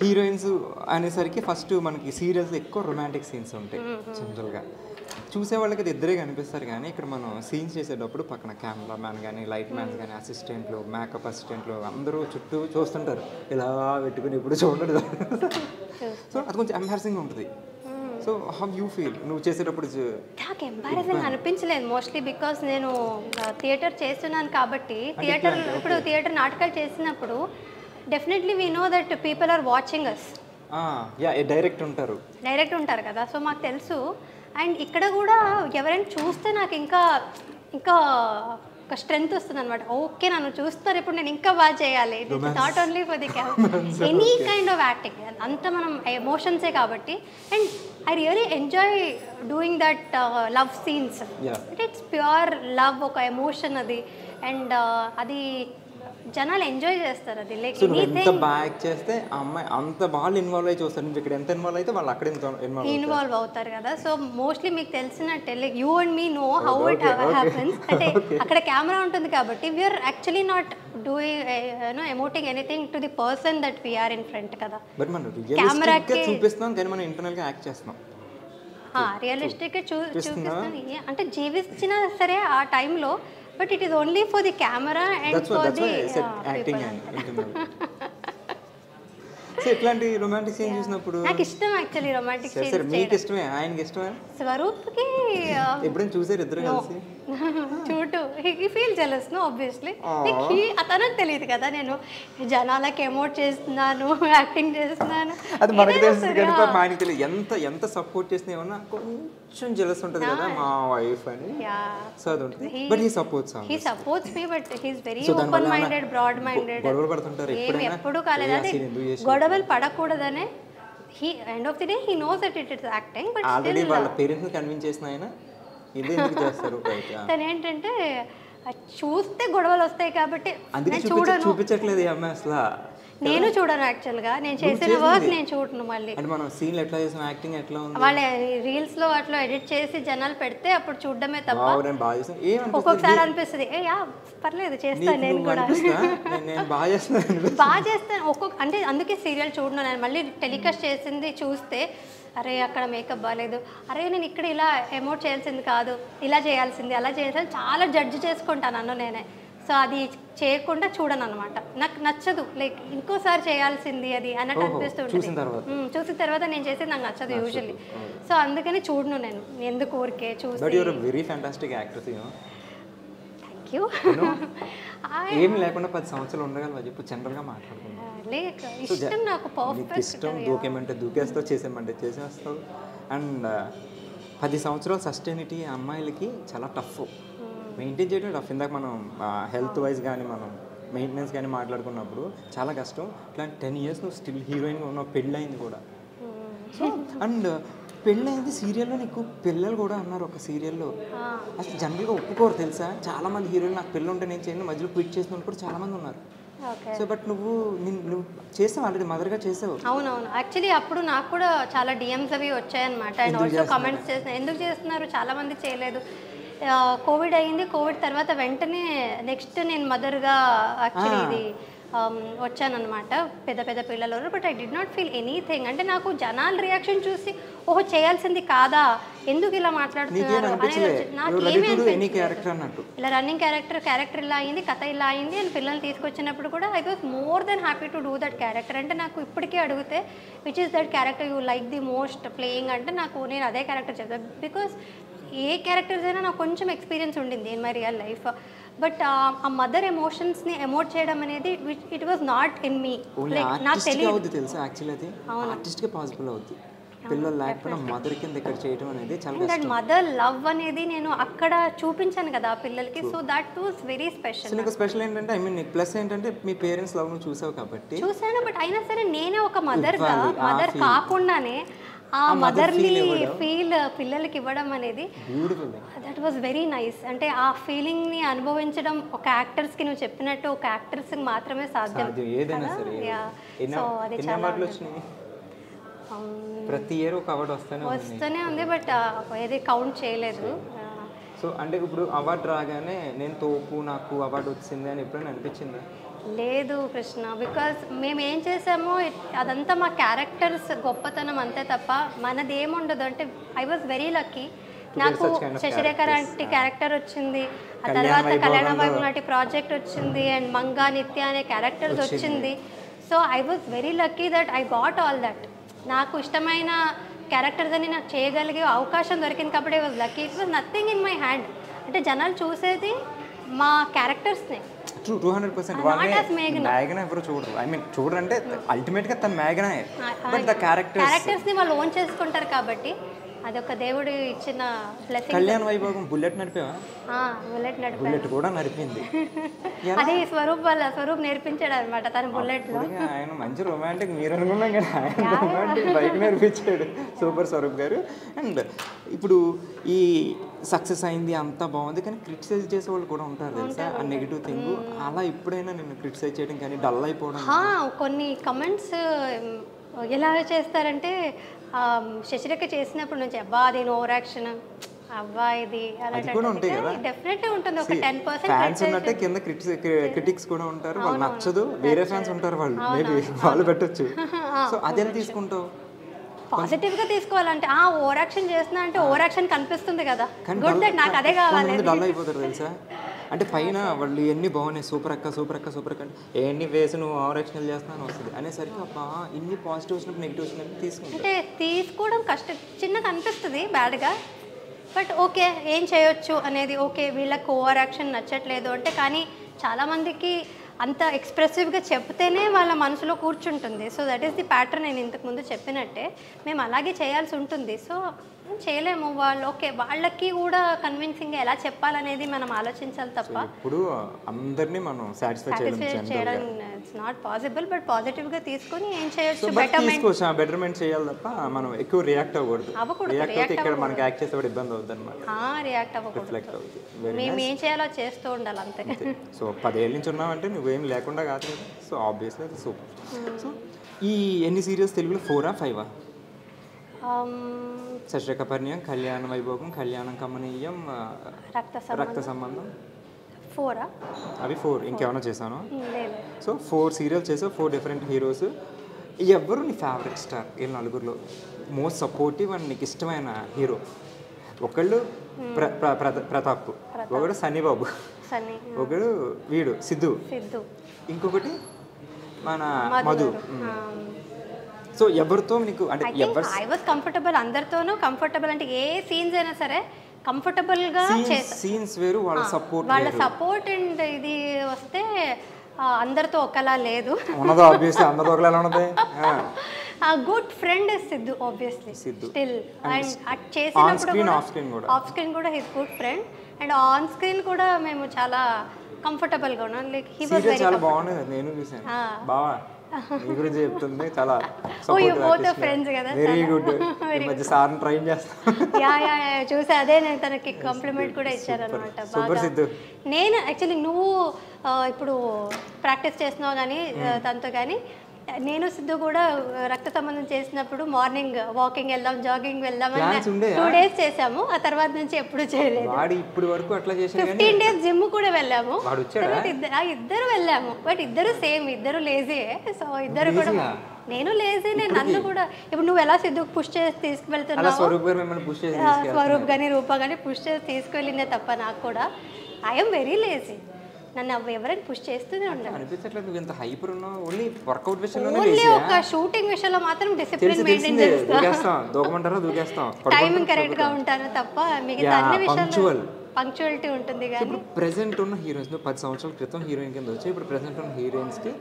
హీరోయిన్స్ అనేసరికి ఫస్ట్ మనకి సీరియల్స్ ఎక్కువ రొమాంటిక్ సీన్స్ ఉంటాయి జనరల్గా. చూసే వాళ్ళకి అది ఇద్దరే కనిపిస్తారు, కానీ ఇక్కడ మనం సీన్స్ చేసేటప్పుడు పక్కన కెమెరా మ్యాన్ కానీ, లైట్ మ్యాన్స్ కానీ, అసిస్టెంట్లు, మేకప్ అసిస్టెంట్లు అందరూ చుట్టూ చూస్తుంటారు, ఇలా పెట్టుకుని ఇప్పుడు చూడదు. సో అది కొంచెం ఎంబారసింగ్ ఉంటుంది. సో హౌ యూ ఫీల్ నువ్వు చేసేటప్పుడు? నాకు ఎంబారసింగ్ అనిపించలేదు మోస్ట్లీ, బికాస్ నేను థియేటర్ చేస్తున్నాను కాబట్టి. ఇప్పుడు థియేటర్ నాటకాలు చేసినప్పుడు definitely we know that people are watching us. Direct ఉంటారు కదా, సో మాకు తెలుసు. అండ్ ఇక్కడ కూడా ఎవరైనా చూస్తే నాకు ఇంకా ఒక స్ట్రెంగ్త్ వస్తుంది అనమాట. ఓకే, నన్ను చూస్తారు, ఇప్పుడు నేను ఇంకా బాగా చేయాలి. It's not only for the any kind of acting, అంతా మనం ఎమోషన్సే కాబట్టి. And I really enjoy doing that love scenes. It's pure love, ఒక ఎమోషన్ అది. అండ్ అది జనాలు ఎంజాయ్ చేస్తారు. అది లైక్ ఎంత బాగా చేస్తే అమ్మాయి అంత వాళ్ళు ఇన్వాల్వ్ అయ్యి చూస్తారు. నువ్వు ఇక్కడ ఎంత ఇన్వాల్వ్ అయితే వాళ్ళు అక్కడ ఇన్వాల్వ్ అవుతారు కదా. సో మోస్ట్లీ మీకు తెలిసినట్టే, like you and me know how it happens. అంటే అక్కడ కెమెరా ఉంటుంది కాబట్టి we're actually not doing emoting anything to the person that we're in front కదా. కెమెరాకి చూపిస్తున్నాం కానీ మనం ఇంటర్నల్ గా యాక్ట్ చేస్తున్నాం. రియలిస్టిక్ గా చూపిస్తాను అంటే జీవించినా సరే ఆ టైంలో. But it is only for the camera and that's for the acting and internal. So ఇట్లాంటి రొమాంటిక్ సీన్ చూసినప్పుడు నాకు ఇష్టం యాక్చువల్లీ రొమాంటిక్ సరే సీన్స్ మీకు ఇష్టమే, ఆయనకి ఇష్టమే. స్వరూప్కి ఎప్పుడైనా చూసారు ఇద్దరు కలిసి? చూడు he feel jealous no obviously. అతనికి తెలియదు కదా నేను జనాలకి ఎమోట్ చేస్తున్నాను, యాక్టింగ్ చేస్తున్నాను. అది మనకు తెలుస్తుంది కానీ ఆయనకి తెలియదు. ఎంత ఎంత సపోర్ట్ చేసినా ఏమన్నా కొంచెం జెలస్ ఉంటుంది కదా మా వైఫ్ అని. సో అది ఉంటుంది. But he supports me, but he's very open minded, broad minded. గొడవలు పడుతుంటారు ఎప్పుడైనా? ఎప్పుడు కాలేదు. అదే గొడవలు పడకూడదనే he end of the day he knows that it is acting, but already వాళ్ళ పేరెంట్స్ ని కన్విన్స్ చేసిన ఆయన ఇది ఎందుకు చేస్తారు బయట? తను ఏంటంటే చూస్తే గొడవలు వస్తాయి కాబట్టి అందుకే చూపించట్లేదు ఈ అమ్మాయి అసలు. నేను చూడను యాక్చువల్గా, నేను చేసిన వర్క్ నేను చూడను. మళ్ళీ అంటే మనం సీన్లు ఎట్లా చేసాం, యాక్టింగ్ ఎట్లా ఉంది, వాళ్ళ రీల్స్ లో అట్లా ఎడిట్ చేసి జనాలు పెడితే అప్పుడు చూడడమే తప్ప. ఒక్కొక్కసారి అనిపిస్తుంది పర్లేదు చేస్తాను నేను కూడా, బాగా చేస్తాను ఒక్కొక్క. అంటే అందుకే సీరియల్ చూడను నేను. మళ్ళీ టెలికాస్ట్ చేసింది చూస్తే అరే అక్కడ మేకప్ బాగాలేదు, అరే నేను ఇక్కడ ఇలా ఎమోట్ చేయాల్సింది కాదు, ఇలా చేయాల్సింది, అలా చేయాల్సింది చాలా జడ్జ్ చేసుకుంటాను నన్ను నేనే. సో అది చేయకుండా చూడను అనమాట. నాకు నచ్చదు, లైక్ ఇంకోసారి చేయాల్సింది అది అన్నట్టు అనిపిస్తుంటుంది. చూసిన తర్వాత నేను చేసేది నాకు నచ్చదు యూజువల్లీ. సో అందుకని చూడను నేను, ఎందుకు ఊరికే చూసి. Thank you. ఏం లేకుండా 10 సంవత్సరాలు ఉండగలవా చెప్పు? జనరల్గా మాట్లాడుకుంటాం. ఇష్టం నాకు పర్ఫెక్ట్. ఇష్టం దూకేమంటే దూకేస్తావు, చేసేమంటే చేసేస్తావు. అండ్ 10 సంవత్సరాలు సస్టైనిటీ అమ్మాయిలకి చాలా టఫ్ మెయింటైన్ చేయడం. టఫ్. ఇందాక మనం హెల్త్ వైజ్ కానీ మనం మెయింటెనెన్స్ కానీ మాట్లాడుకున్నప్పుడు చాలా కష్టం. ఇట్లాంటి 10 years నువ్వు స్టిల్ హీరోయిన్గా ఉన్నావు, పెళ్ళయింది కూడా. సో అండ్ పెళ్ళయింది సీరియల్లో, నీకు పిల్లలు కూడా అన్నారు ఒక సీరియల్లో. అసలు జనరల్గా ఒప్పుకోరు తెలుసా? చాలామంది హీరోయిన్ నాకు పిల్లలు ఉంటే నేను చేయను, మధ్యలో క్విట్ చేసిన వాళ్ళు కూడా చాలామంది ఉన్నారు. సో బట్ నువ్వు చేసావు, ఆల్రెడీ మదర్గా చేసావు. అవునవును. యాక్చువల్లీ అప్పుడు నాకు కూడా చాలా డిఎమ్స్ అవి వచ్చాయన్నమాట. అండ్ ఆల్సో కమెంట్స్ చేసిన, ఎందుకు చేస్తున్నారు, చాలామంది చేయలేదు. కోవిడ్ అయ్యింది, కోవిడ్ తర్వాత వెంటనే నెక్స్ట్ నేను మదర్గా యాక్చువల్లీ ఇది వచ్చానమాట, పెద్ద పెద్ద పిల్లలు. But I did not feel anything. అంటే నాకు జనాల రియాక్షన్ చూసి ఓహో చేయాల్సింది కాదా, ఎందుకు ఇలా మాట్లాడుతున్నారు అనేది నాకు ఏమీ అనిపించలేదు. ఇలా రన్నింగ్ క్యారెక్టర్ ఇలా అయింది, కథ ఇలా అయింది అని పిల్లల్ని తీసుకొచ్చినప్పుడు కూడా I was more than happy to do that character. అంటే నాకు ఇప్పటికీ అడిగితే which is that character you like the most playing అంటే నేను అదే క్యారెక్టర్ చెప్తాను. బికాస్ ఏ క్యారెక్టర్స్ అయినా నాకు కొంచెం ఎక్స్పీరియన్స్ ఉండింది in my real life. But ఆ మదర్ ఎమోషన్స్ని ఎమోట్ చేయడం అనేది it was not in me. నాకు తెలియదు తెలుసా యాక్చువల్లీ అది ఆర్టిస్ట్గా పాసిబుల్ అవుతుంది. పిల్లలు లేకపోయినా మదర్ కింద ఇక్కడ చేయడం అనేది చాలా కష్టం. మదర్ లవ్ అనేది నేను అక్కడ చూపించాను కదా పిల్లలకి. So that was very special. నీకు స్పెషల్ ఏంటంటే ఐ మీన్ నీకు ప్లస్ ఏంటంటే మీ పేరెంట్స్ లవ్ ను చూసావు కాబట్టి. చూసాను, బట్ అయినా సరే నేనే ఒక మదర్ కాకుండానే ఆ మదర్ని ఫీల్ పిల్లలకి ఇవ్వడం అనేది దట్ వాజ్ వెరీ నైస్. అంటే ఆ ఫీలింగ్ని అనుభవించడం ఒక యాక్టర్స్కి నువ్వు చెప్పినట్టు ఒక యాక్టర్స్కి మాత్రమే సాధ్యం. సో అది చాలా ప్రతి ఇయర్ ఒక అవార్డు వస్తూనే ఉంది, బట్ ఏది కౌంట్ చేయలేదు. సో అంటే ఇప్పుడు అవార్డు రాగానే నేను తోపు నాకు అవార్డు వచ్చింది అని ఎప్పుడైనా అనిపించిందా? లేదు కృష్ణ, బికాజ్ మేము ఏం చేసామో అదంతా మా క్యారెక్టర్స్ గొప్పతనం అంతే తప్ప మనది ఏముండదు. అంటే ఐ వాజ్ వెరీ లక్కీ. నాకు శశిరేఖర్ లాంటి క్యారెక్టర్ వచ్చింది, ఆ తర్వాత కళ్యాణ వైభవ్ లాంటి ప్రాజెక్ట్ వచ్చింది, అండ్ మంగా నిత్య అనే క్యారెక్టర్స్ వచ్చింది. So I was very lucky that I got all that. నాకు ఇష్టమైన క్యారెక్టర్స్ అని నాకు చేయగలిగే అవకాశం దొరికింది కాబట్టి I was lucky. It was nothing in my hand. అంటే జనాలు చూసేది మా క్యారెక్టర్స్ని. 200% మేఘనా ఎవరు చూడరు. ఐ మీన్ చూడరంటే అల్టిమేట్గా తన మేఘనా, బట్ ద క్యారెక్టర్స్ని వాళ్ళు ఓన్ చేసుకుంటారు కాబట్టి అదొక దేవుడు ఇచ్చిన బ్లెస్సింగ్. కళ్యాణ వైభోగం బుల్లెట్ నడిపావా? బుల్లెట్ కూడా నడిపింది. అది స్వరూప్ నేర్పించాడు అనమాట తన బుల్లెట్లో. ఆయన మంచి రొమాంటిక్, మీరు అనుకున్నాం కదా ఆయన రొమాంటిక్ బైక్ నేర్పించాడు. సూపర్ స్వరూప్ గారు. అండ్ ఇప్పుడు ఈ సక్సెస్ అయింది అంతా బాగుంది, కానీ క్రిటిసైజ్ చేసే వాళ్ళు కూడా ఉంటారు తెలుసా, ఆ నెగిటివ్ థింగ్. అలా ఎప్పుడైనా నేను క్రిటిసైజ్ చేయడం కానీ డల్ అయిపోవడం? కొన్ని కమెంట్స్ ఎలా చేస్తారంటే శశిరేఖ చేసినప్పుడు నుంచి అబ్బా అది ఓవర్ యాక్షన్, అబ్బా ఇది డెఫినెట్లీ ఉంటుంది. ఒక 10% ఫ్యాన్స్ ఉన్నట్టే కింద క్రిటిక్స్ కూడా ఉంటారు. వాళ్ళు నచ్చదు, వేరే ఫ్యాన్స్ ఉంటారు, వాళ్ళు మేబీ వాళ్ళు పెట్టచ్చు. సో అదేలా తీసుకుంటావు? పాజిటివ్ గా తీసుకోవాలంటే ఓవర్ యాక్షన్ చేస్తున్నా అంటే ఓవర్ యాక్షన్ కనిపిస్తుంది కదా, గుడ్ దట్ నాకు అదే కావాలి. డల్ అయిపోతారు తెలుసా, అంటే పైన వాళ్ళు ఎన్ని బాగున్నాయి, సూపర్ అక్క సూపర్ అక్క సూపర్ అక్క అంటే ఎన్ని వేసి నువ్వు ఆవరేక్షణలు చేస్తాను వస్తుంది అనేసరికి అబ్బా ఇన్ని పాజిటివ్ వచ్చినప్పుడు నెగిటివ్ వచ్చినప్పుడు తీసుకుంటాను. అంటే తీసుకోవడం కష్టం, చిన్నగా అనిపిస్తుంది బ్యాడ్గా, బట్ ఓకే ఏం చేయొచ్చు అనేది. ఓకే వీళ్ళకి ఓవర్ యాక్షన్ నచ్చట్లేదు అంటే, కానీ చాలామందికి అంత ఎక్స్ప్రెసివ్గా చెప్తేనే వాళ్ళ మనసులో కూర్చుంటుంది. So that is the pattern. నేను ఇంతకుముందు చెప్పినట్టే మేము అలాగే చేయాల్సి ఉంటుంది. సో చేయలేము, వాళ్ళు ఓకే వాళ్ళకి కూడా కన్విన్సింగ్గా ఎలా చెప్పాలనేది మనం ఆలోచించాలి తప్ప ఇప్పుడు అందరినీ మనం సాటిస్ఫై చేయడం ఇట్స్ నాట్ పాసిబుల్. బట్ పాజిటివ్గా తీసుకొని ఏం చేయొచ్చు, బెటర్మెంట్ చేయాలి తప్ప మనం ఎక్కువ రియాక్ట్ అవ్వకూడదు. రియాక్ట్ అయితే ఇక్కడ మనకి యాక్ట్ చేసే ఇబ్బంది అవుతుంది అనమాట. రియాక్ట్ అవ్వకూడదు, మేము ఏం చేయాలో చేస్తూ ఉండాలి అంతే. సో 10 ఏళ్ళ నుంచి ఉన్నామంటే నువ్వేం లేకుండా కాదు కదా. సో ఆబ్వియస్లీ అది సూపర్. సో ఈ ఎన్ని సీరియల్స్ తెలుగులో 4ఆ 5ఆ? శశిరేఖపర్ణ్యం, కళ్యాణ వైభోగం, కళ్యాణం కమనీయం, రక్త సంబంధం 4ఆ? అవి 4. ఇంకేమైనా చేశాను? సో 4 సీరియల్స్ చేసావు, 4 డిఫరెంట్ హీరోస్. ఎవరు నీ ఫేవరెట్ స్టార్ వీళ్ళ నలుగురిలో? మోస్ట్ సపోర్టివ్ అండ్ నీకు ఇష్టమైన హీరో? ఒకళ్ళు ప్రతాప్, ఒకడు సన్నీబాబు, ఒకడు వీడు సిద్ధు, ఇంకొకటి మన మధు. సో ఎవరితో నీకు అంటే ఐ వాజ్ కంఫర్టబుల్, అందరితోనూ కంఫర్టబుల్. అంటే ఏ సీన్స్ అయినా సరే కంఫర్టబుల్గా సీన్స్ వేరు, వాళ్ళ సపోర్ట్ అండ్ ఇది వస్తే అందరితో ఒకలా లేదు. Good friend is Siddhu, obviously still. And చేసినప్పుడు ఆఫ్ స్క్రీన్ కూడా his good friend, and on screen కూడా మేము చాలా కంఫర్టబుల్గా ఉన్నాం. లైక్ హీ వాజ్ వెరీ బాగుంది. నేను చూసాను బావా మీ గురించి చెప్తుంది, చాలా ఫ్రెండ్స్ కదా, వెరీ గుడ్. మధ్య సార్ని ట్రైన్ చేస్తాను. చూసా, అదే నేను తనకి కాంప్లిమెంట్ కూడా ఇచ్చారనమాట బాగా. నేను యాక్చువల్లీ నువ్వు ఇప్పుడు ప్రాక్టీస్ చేస్తున్నావు కానీ తనతో, కానీ నేను సిద్ధు కూడా రక్త సంబంధం చేసినప్పుడు మార్నింగ్ వాకింగ్ వెళ్దాం, జాగింగ్ వెళ్దాం అని 2 days చేసాము. ఆ తర్వాత నుంచి ఎప్పుడు చేయలేదు. 15 days జిమ్ కూడా వెళ్ళాము, ఇద్దరు వెళ్ళాము. బట్ ఇద్దరు సేమ్, ఇద్దరు లేజీ. సో ఇద్దరు కూడా, నేను లేజీ, నన్ను కూడా ఇప్పుడు నువ్వు ఎలా సిద్ధుకు పుష్ చేసి తీసుకువెళ్తున్నావు, స్వరూప్ కానీ రూప కానీ పుష్ చేసి తీసుకువెళ్ళిందే తప్ప నాకు కూడా ఐఎమ్ వెరీ లేజీ. నన్ను ఎవరైనా పుష్ చేస్తూనే ఉండాలి. ఓన్లీ ఒక షూటింగ్ విషయంలో మాత్రం డిసిప్లిన్ మెయింటైన్ చేస్తాను, టైమింగ్ కరెక్ట్ గా ఉంటాను తప్ప మిగతా అన్ని విషయాల్లో పంక్చువాలిటీ ఉంటుంది. కానీ ప్రెసెంట్ ఉన్న హీరోయిన్స్ 10 సంవత్సరాల క్రితం హీరోయిన్ కింద వచ్చి ఇప్పుడు ప్రెసెంట్ ఉన్న హీరోయిన్స్కి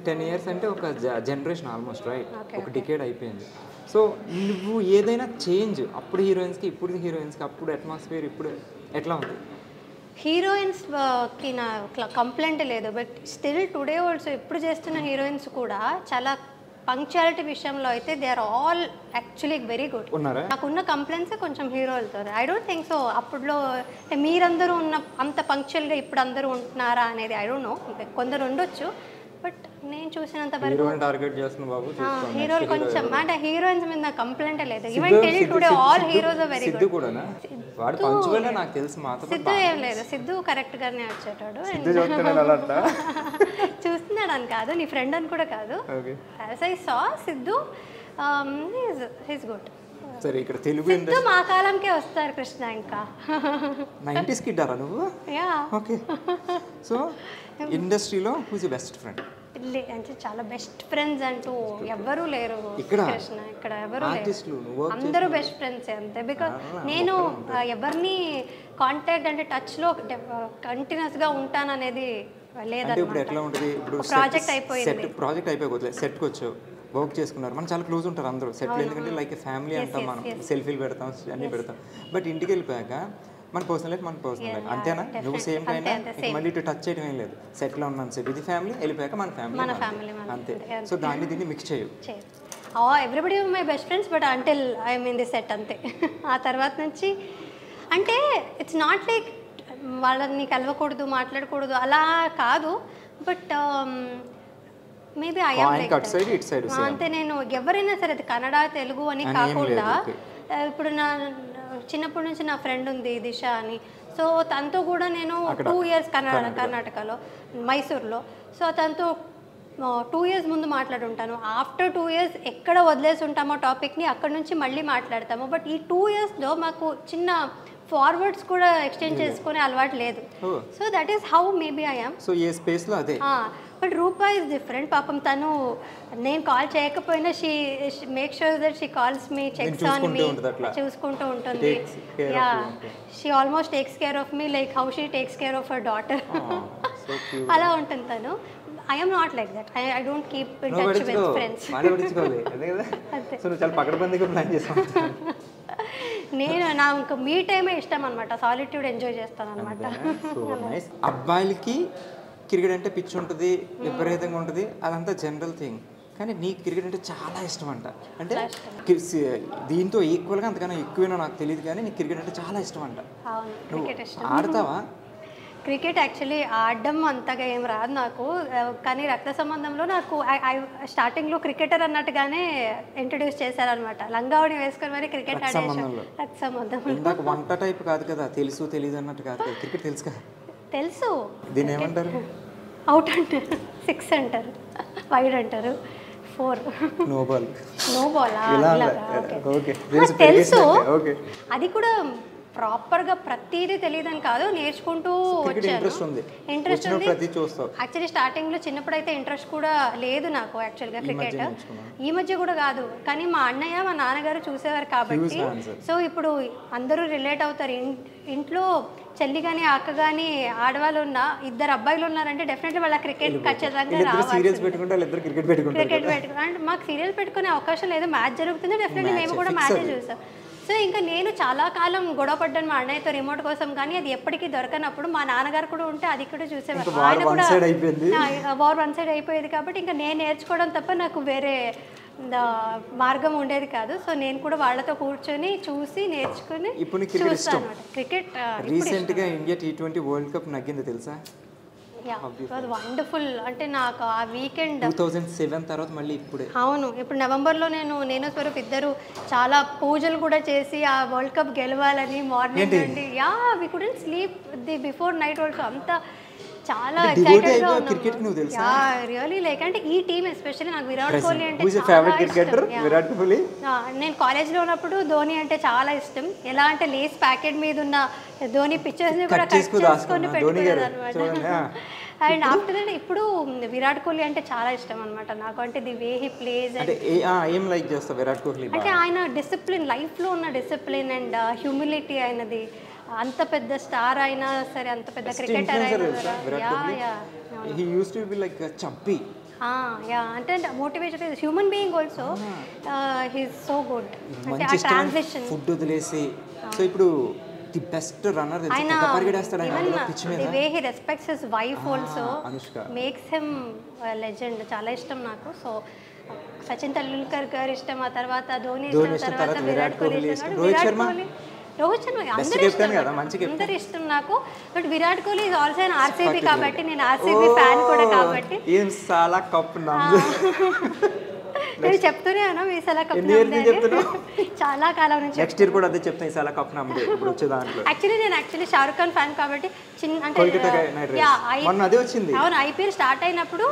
10 years అంటే ఒక జనరేషన్ ఆల్మోస్ట్, రైట్? ఒక డికేడ్ అయిపోయింది. సో నువ్వు ఏదైనా చేంజ్ అప్పుడు హీరోయిన్స్కి ఇప్పుడు హీరోయిన్స్కి, అప్పుడు అట్మాస్ఫియర్ ఇప్పుడు ఎట్లా ఉంది? హీరోయిన్స్కి నా కంప్లైంట్ లేదు, బట్ స్టిల్ టుడే ఆల్సో ఇప్పుడు చేస్తున్న హీరోయిన్స్ కూడా చాలా పంక్చువాలిటీ విషయంలో అయితే they are all actually very good. నాకున్న కంప్లైంట్స్ కొంచెం హీరోలతో. ఐ డోంట్ థింక్ సో అప్పుడులో మీరందరూ ఉన్న అంత పంక్చువల్గా ఇప్పుడు అందరూ ఉంటున్నారా అనేది ఐ డోంట్ నో. కొందరు ఉండొచ్చు, బట్ నేను చూసినంత వరకు హీరోలు కొంచెం అంటే హీరోయిన్స్ మీద నా కంప్లైంట్ లేదు. Even till today all heroes are very good. Siddhu ఏం లేదు, సిద్ధు కరెక్ట్ గానే వచ్చేటాడు. చూస్తున్నాడు అని కాదు, నీ ఫ్రెండ్ అని కూడా కాదు. As I saw Siddhu he's good. సరే, ఇక్కడ తెలుగు సిద్ధు మా కాలంకే వస్తారు కృష్ణ. ఇంకా 90s కిడ్ ఆరా నువ్వు? యా. ఓకే. సో ఇండస్ట్రీలో హూస్ యువర్ బెస్ట్ ఫ్రెండ్? అంటే చాలా బెస్ట్ ఫ్రెండ్స్ అంటూ ఎవరు లేరు కృష్ణ, ఇక్కడ ఎవరు లేరు, అందరూ బెస్ట్ ఫ్రెండ్స్ అంతే. బికాజ్ నేను ఎవరిని కాంటాక్ట్ అంటే టచ్లో కంటిన్యూస్గా ఉంటాననేది లేదన్నమాట. ప్రాజెక్ట్ అయిపోయింది, ప్రాజెక్ట్ అయిపోయి సెట్కి వచ్చావు, వర్క్ చేసుకున్నారు, మనం చాలా క్లోజ్ ఉంటారు అందరూ సెటిల్, ఎందుకంటే లైక్ ఫ్యామిలీ అంటాం, మనం సెల్ఫీలు పెడతాం, అన్నీ పెడతాం. బట్ ఇంటికి వెళ్ళిపోయాక మన పర్సనల్ లైఫ్ మన పర్సనల్ లైఫ్ అంతేనా? నువ్వు సేమ్ టైం మళ్ళీ ఇటు టచ్ చేయడం ఏం లేదు. సెటిల్ ఉన్నాను సేపు, ఇది ఫ్యామిలీ, వెళ్ళిపోయాక మన ఫ్యామిలీ అంతే. సో దాన్ని దీన్ని మిక్స్ చేయు. Everybody my best friends, but until I mean the set అంతే. ఆ తర్వాత నుంచి అంటే ఇట్స్ నాట్ లైక్ వాళ్ళని కలవకూడదు, మాట్లాడకూడదు అలా కాదు, but maybe I yam like అంతే. నేను ఎవరైనా సరే అది కన్నడ తెలుగు అని కాకుండా, ఇప్పుడు నా చిన్నప్పటి నుంచి నా ఫ్రెండ్ ఉంది దిశ అని, సో తనతో కూడా నేను 2 years కర్ణాటకలో మైసూర్లో, సో తనతో 2 years ముందు మాట్లాడుంటాను. ఆఫ్టర్ 2 years ఎక్కడ వదిలేసి ఉంటామో టాపిక్ని అక్కడ నుంచి మళ్ళీ మాట్లాడతాము. బట్ ఈ 2 yearsలో మాకు చిన్న ఫార్వర్డ్స్ కూడా ఎక్స్చేంజ్ చేసుకునే అలవాటు లేదు. So that is how maybe I am. So a స్పేస్లో అదే. But Rupa is different. పాపం తను నేను కాల్ చేయకపోయినా she make sure that she calls me, checks on me, చూసుకుంటూ ఉంటుంది. Yeah, she almost takes care of me like how she takes care of her daughter. అలా ఉంటుంది తను. I am not like that. I don't keep in touch with friends. నేను నాకు మీ టైమే ఇష్టం అనమాట, సాలిట్యూడ్ ఎంజాయ్ చేస్తాను అనమాట. అబ్బాయిలకి క్రికెట్ అంటే పిచ్చి ఉంటుంది, విపరీతంగా ఉంటుంది, అదంతా జనరల్ థింగ్. కానీ నీకు క్రికెట్ అంటే చాలా ఇష్టం అంట. అంటే దీంతో ఈక్వల్గా అంతకన్నా ఎక్కువేనో నాకు తెలియదు, కానీ నీకు క్రికెట్ అంటే చాలా ఇష్టం అంట. నువ్వు ఆడతావా? క్రికెట్ యాక్చువల్లీ ఆడడం అంతగా ఏం రాదు నాకు, కానీ రక్త సంబంధంలో నాకు స్టార్టింగ్లో క్రికెటర్ అన్నట్టుగానే ఇంట్రడ్యూస్ చేశారనమాట. లంగావని వేసుకొని మరి క్రికెట్ ఆడేసాను. రక్త సంబంధం వంట టైప్ కాదు కదా, తెలుసు తెలియదు అన్నట్టు కాదు కదా. క్రికెట్ తెలుసు కదా? తెలుసు. దీన్ని ఏమంటారు? అవుట్ అంటారు, 6 అంటారు, వైడ్ అంటారు, 4 నో బాల్. తెలుసు. అది కూడా ప్రాపర్గా ప్రతిదీ తెలియదని కాదు, నేర్చుకుంటూ వచ్చాను. ఇంట్రెస్ట్ ఉంది. యాక్చువల్లీ స్టార్టింగ్లో చిన్నప్పుడైతే ఇంట్రెస్ట్ కూడా లేదు నాకు యాక్చువల్గా క్రికెట్. ఈ మధ్య కూడా కాదు, కానీ మా అన్నయ్య మా నాన్నగారు చూసేవారు కాబట్టి. సో ఇప్పుడు అందరూ రిలేట్ అవుతారు. ఇంట్లో చెల్లి కానీ అక్క కానీ ఆడవాళ్ళు ఉన్న 2 అబ్బాయిలు ఉన్నారంటే డెఫినెట్లీ వాళ్ళ క్రికెట్ ఖచ్చితంగా రావాలి. క్రికెట్ పెట్టుకుని అంటే మాకు సీరియల్స్ పెట్టుకునే అవకాశం లేదు. మ్యాచ్ జరుగుతుంది, డెఫినెట్లీ మేము కూడా మ్యాచే చూసాం. సో ఇంకా నేను చాలా కాలం గొడవ పడ్డాను మా అన్నయ్యతో రిమోట్ కోసం, కానీ అది ఎప్పటికీ దొరకనప్పుడు మా నాన్నగారు కూడా ఉంటే అది కూడా చూసేవారు. ఆయన కూడా వార్ వన్ సైడ్ అయిపోయేది కాబట్టి ఇంకా నేను నేర్చుకోవడం తప్ప నాకు వేరే మార్గం ఉండేది కాదు. సో నేను కూడా వాళ్ళతో కూర్చొని చూసి నేర్చుకుని చూస్తాను క్రికెట్. రీసెంట్గా ఇండియా T20 వరల్డ్ కప్ నగ్గింది తెలుసా? వండర్ఫుల్. అంటే నాకు ఆ వీకెండ్ 2007 తర్వాత మళ్ళీ ఇప్పుడే. అవును, ఇప్పుడు నవంబర్లో నేను స్వరూప్ ఇద్దరు చాలా పూజలు కూడా చేసి ఆ వరల్డ్ కప్ గెలవాలని మార్నింగ్ నుండి we couldn't sleep the before night also. అంత చాలా ఎక్సైటెడ్గా ఉన్నాను. రియల్లీ లైక్ అంటే ఈ టీమ్ ఎస్పెషల్లీ నాకు విరాట్ కోహ్లీ అంటే చాలా ఇష్టం. నేను కాలేజ్లో ఉన్నప్పుడు ధోని అంటే చాలా ఇష్టం. ఎలా అంటే లేస్ ప్యాకెట్ మీద ఉన్న ధోని పిక్చర్స్ని కూడా కట్ చేసుకొని పెట్టుకున్నాను అనమాట. అండ్ ఆఫ్టర్ దట్ ఇప్పుడు విరాట్ కోహ్లీ అంటే చాలా ఇష్టం అనమాట నాకు. అంటే ది వే హీ ప్లేస్ అంటే ఆయన డిసిప్లిన్, లైఫ్లో ఉన్న డిసిప్లిన్ అండ్ హ్యూమిలిటీ అయినది. అంత పెద్ద స్టార్ అయినా సరే, అంత పెద్ద క్రికెటర్ అయినా అంటే motivation human being also he's so good. అంటే ఆ ట్రాన్సిషన్ ఫుడ్ వదిలేసి సో ఇప్పుడు the best runner the way he respects his wife also makes him legend. చాలా ఇష్టం నాకు. సో సచిన్ టెండూల్కర్ గారు ఇష్టం, ఆ తర్వాత ధోని ఇష్టం, తర్వాత విరాట్ కోహ్లీ ఇష్టం. రోహిత్ శర్మ అందరు ఇష్టం నాకు. But Virat Kohli is also an RCB కాబట్టి నేను ఆర్సీబీ ఫ్యాన్ కూడా కాబట్టి నేను చెప్తూనే ఉన్నా ఈసారి కప్ చాలా కాలం నుంచి. నెక్స్ట్ ఇయర్ కూడా అదే చెప్తాను, ఈసారి కప్ నమ్మదే ఇప్పుడు వచ్చే దాంట్లో. యాక్చువల్లీ షారుఖ్ ఖాన్ ఫ్యాన్ కాబట్టి అంటే అవును, ఐపీఎల్ స్టార్ట్ అయినప్పుడు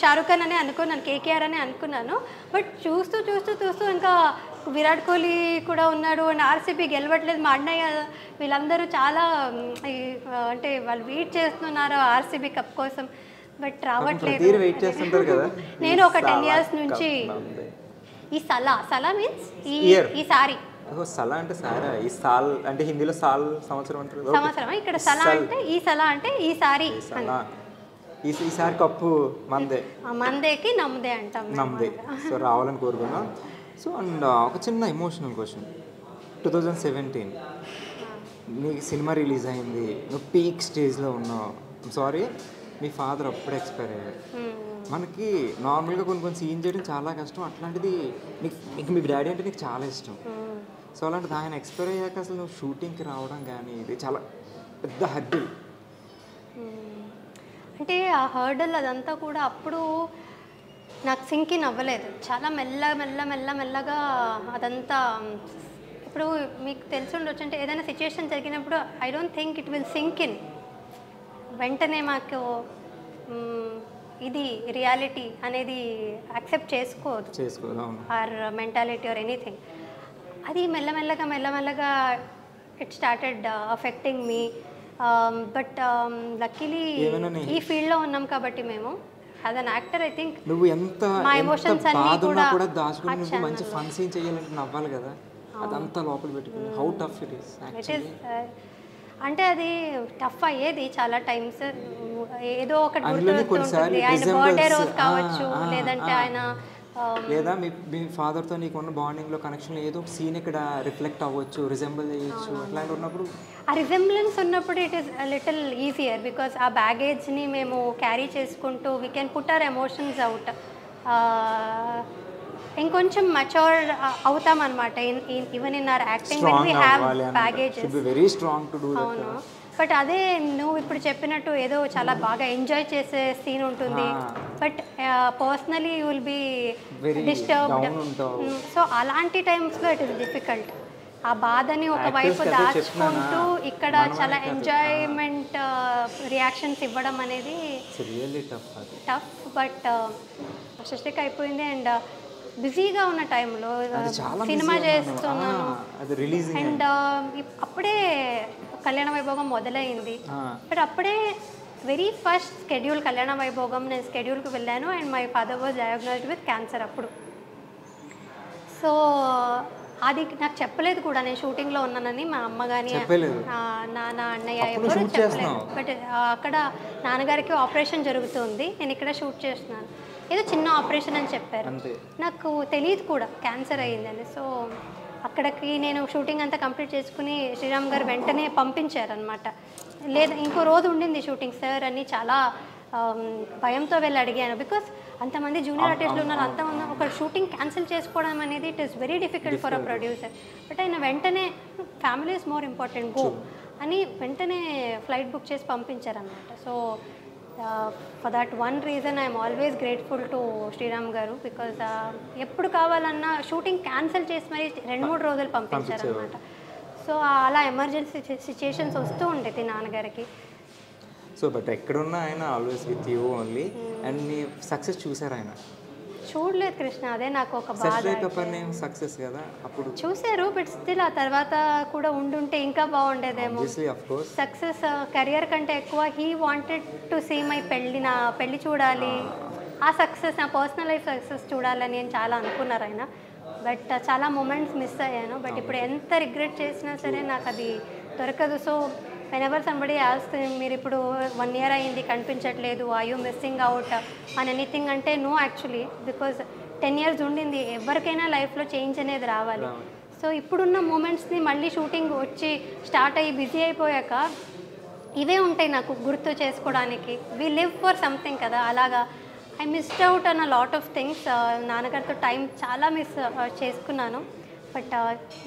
షారుఖ్ ఖాన్ అని అనుకున్నాను, కేకేఆర్ అని అనుకున్నాను. బట్ చూస్తూ చూస్తూ చూస్తూ ఇంకా విరాట్ కోహ్లీ కూడా ఉన్నాడు అండ్ ఆర్సీబీ గెలవట్లేదు. మా అన్నయ్య వీళ్ళందరూ చాలా అంటే వాళ్ళు వెయిట్ చేస్తున్నారు ఆర్సీబీ కప్ కోసం, బట్ రావట్లేదు. నేను ఒక 10 years నుంచి ఈ సలా మీన్స్ ఈసారి సలా అంటే సారా, ఈ సాల్ అంటే హిందీలో సాల్ సంవత్సరం అంటారు. సంవత్సరం ఇక్కడ సలా అంటే ఈ సలా అంటే ఈసారి, ఈసారి కప్పు మందేకి నమ్దే అంటాం, నమ్దే. సో రావాలని కోరుకున్నాం. సో అండ్ ఒక చిన్న ఎమోషనల్ క్వశ్చన్, 2017 నీకు సినిమా రిలీజ్ అయింది, నువ్వు పీక్ స్టేజ్లో ఉన్నావు. సారీ మీ ఫాదర్ అప్పుడే ఎక్స్పైర్ అయ్యారు. మనకి నార్మల్గా కొన్ని సీన్ చేయడం చాలా కష్టం, అట్లాంటిది నీకు మీ డాడీ అంటే నీకు చాలా ఇష్టం. సో అలాంటిది ఆయన ఎక్స్పైర్ అయ్యాక అసలు నువ్వు షూటింగ్కి రావడం కానీ ఇది చాలా పెద్ద హర్డిల్. అంటే ఆ హర్డల్ అదంతా కూడా అప్పుడు నాకు సింక్ ఇన్ అవ్వలేదు. చాలా మెల్లగా అదంతా. ఇప్పుడు మీకు తెలిసి ఉండొచ్చు, అంటే ఏదైనా సిచ్యుయేషన్ జరిగినప్పుడు I don't think it will sink in. వెంటనే మాకు ఇది రియాలిటీ అనేది యాక్సెప్ట్ చేసుకోదు, ఆర్ మెంటాలిటీ ఆర్ ఎనీథింగ్. అది మెల్లమెల్లగా it started affecting me. But luckily ఈ ఫీల్డ్లో ఉన్నాం కాబట్టి మేము as an actor I think నువ్వు ఎంత మా ఎమోషన్స్ అన్నీ బాధ ఉన్నా కూడా కూడా దాచుకుని నువ్వు మంచి ఫన్ సీన్ చేయాలంటే నవ్వాలి కదా, అదంతా లోపల పెట్టుకుని how tough it is it is. అంటే అది టఫ్ అయ్యేది చాలా టైమ్స్. ఏదో ఒకటి గుర్తుంటుంది, ఆయన బర్త్డే రోజు కావచ్చు, లేదంటే ఆయన లేదా మీ ఫాదర్తో నీకున్న బాండింగ్లో కనెక్షన్ ఏదో ఒక సీన్ ఇక్కడ రిఫ్లెక్ట్ అవ్వచ్చు, రిజెంబుల్ చేయొచ్చు. అట్లాంటి ఉన్నప్పుడు ఆ రిజెంబ్లెన్స్ ఉన్నప్పుడు it is little easier because ఆ బ్యాగేజ్ని మేము క్యారీ చేసుకుంటూ we can put our emotions out. ఇంకొంచెం మచ్యూర్ అవుతాం అనమాట even in our acting when we have baggages. Very strong to do. అవును, బట్ అదే నువ్వు ఇప్పుడు చెప్పినట్టు ఏదో చాలా బాగా ఎంజాయ్ చేసే సీన్ ఉంటుంది, but personally you will be disturbed. So అలాంటి టైమ్స్లో ఇట్ ఈస్ డిఫికల్ట్. ఆ బాధని ఒకవైపు దాచుకుంటూ ఇక్కడ చాలా ఎంజాయ్మెంట్ రియాక్షన్స్ ఇవ్వడం అనేది టఫ్. బట్ సృష్టికి అయిపోయింది అండ్ బిజీగా ఉన్న టైంలో సినిమా చేస్తున్నాను అండ్ అప్పుడే కళ్యాణ వైభోగం మొదలైంది. బట్ అప్పుడే వెరీ ఫస్ట్ స్కెడ్యూల్ కళ్యాణ వైభోగం నేను స్కెడ్యూల్కి వెళ్ళాను and my father was diagnosed with cancer అప్పుడు. సో అది నాకు చెప్పలేదు కూడా నేను షూటింగ్లో ఉన్నానని. మా అమ్మ కానీ నాన్న అన్నయ్య ఎవరు చెప్పలేదు. బట్ అక్కడ నాన్నగారికి ఆపరేషన్ జరుగుతుంది, నేను ఇక్కడ షూట్ చేస్తున్నాను. ఏదో చిన్న ఆపరేషన్ అని చెప్పారు, నాకు తెలియదు కూడా క్యాన్సర్ అయ్యిందని. సో అక్కడికి నేను షూటింగ్ అంతా కంప్లీట్ చేసుకుని శ్రీరామ్ గారు వెంటనే పంపించారనమాట. లేదా ఇంకో రోజు ఉండింది షూటింగ్ సార్ అని చాలా భయంతో వెళ్ళి అడిగాను. బికాస్ అంతమంది జూనియర్ ఆర్టిస్టులు ఉన్నారు, అంతా ఉన్నారు, ఒక షూటింగ్ క్యాన్సిల్ చేసుకోవడం అనేది it is very difficult for a producer. But ఆయన వెంటనే family is more important, go అని వెంటనే ఫ్లైట్ బుక్ చేసి పంపించారనమాట. So for that one reason I'm always grateful to Sriram గారు. బికాజ్ ఎప్పుడు కావాలన్నా షూటింగ్ క్యాన్సిల్ చేసి మరి 2-3 రోజులు పంపించారనమాట. సో అలా ఎమర్జెన్సీ సిచ్యుయేషన్స్ వస్తూ ఉండేది నాన్నగారికి. సో బట్ ఎక్కడున్నా ఆయన always with you only. And నీ సక్సెస్ చూసారు ఆయన? చూడలేదు కృష్ణ, అదే నాకు ఒక బాధ. సక్సెస్ కదా అప్పుడు చూసారు, బట్ స్టిల్ ఆ తర్వాత కూడా ఉండుంటే ఇంకా బాగుండేదేమో. సక్సెస్ కెరియర్ కంటే ఎక్కువ he wanted to see my నా పెళ్ళి చూడాలి, ఆ సక్సెస్ నా పర్సనల్ లైఫ్ సక్సెస్ చూడాలని నేను చాలా అనుకున్నారు ఆయన. బట్ చాలా మూమెంట్స్ మిస్ అయ్యాను. బట్ ఇప్పుడు ఎంత రిగ్రెట్ చేసినా సరే నాకు అది దొరకదు. సో whenever somebody asks మీరు ఇప్పుడు 1 year అయింది కనిపించట్లేదు, ఆర్ యూ మిస్సింగ్ అవుట్ అని ఎనీథింగ్ అంటే నో యాక్చువల్లీ, బికాజ్ 10 years ఉండింది. ఎవరికైనా లైఫ్లో చేంజ్ అనేది రావాలి. సో ఇప్పుడున్న మూమెంట్స్ని మళ్ళీ షూటింగ్ వచ్చి స్టార్ట్ అయ్యి బిజీ అయిపోయాక ఇవే ఉంటాయి నాకు గుర్తు చేసుకోవడానికి. వీ లివ్ ఫర్ సంథింగ్ కదా, అలాగా I missed out an a lot of things. నాన్నగారితో టైం చాలా మిస్ చేసుకున్నాను. బట్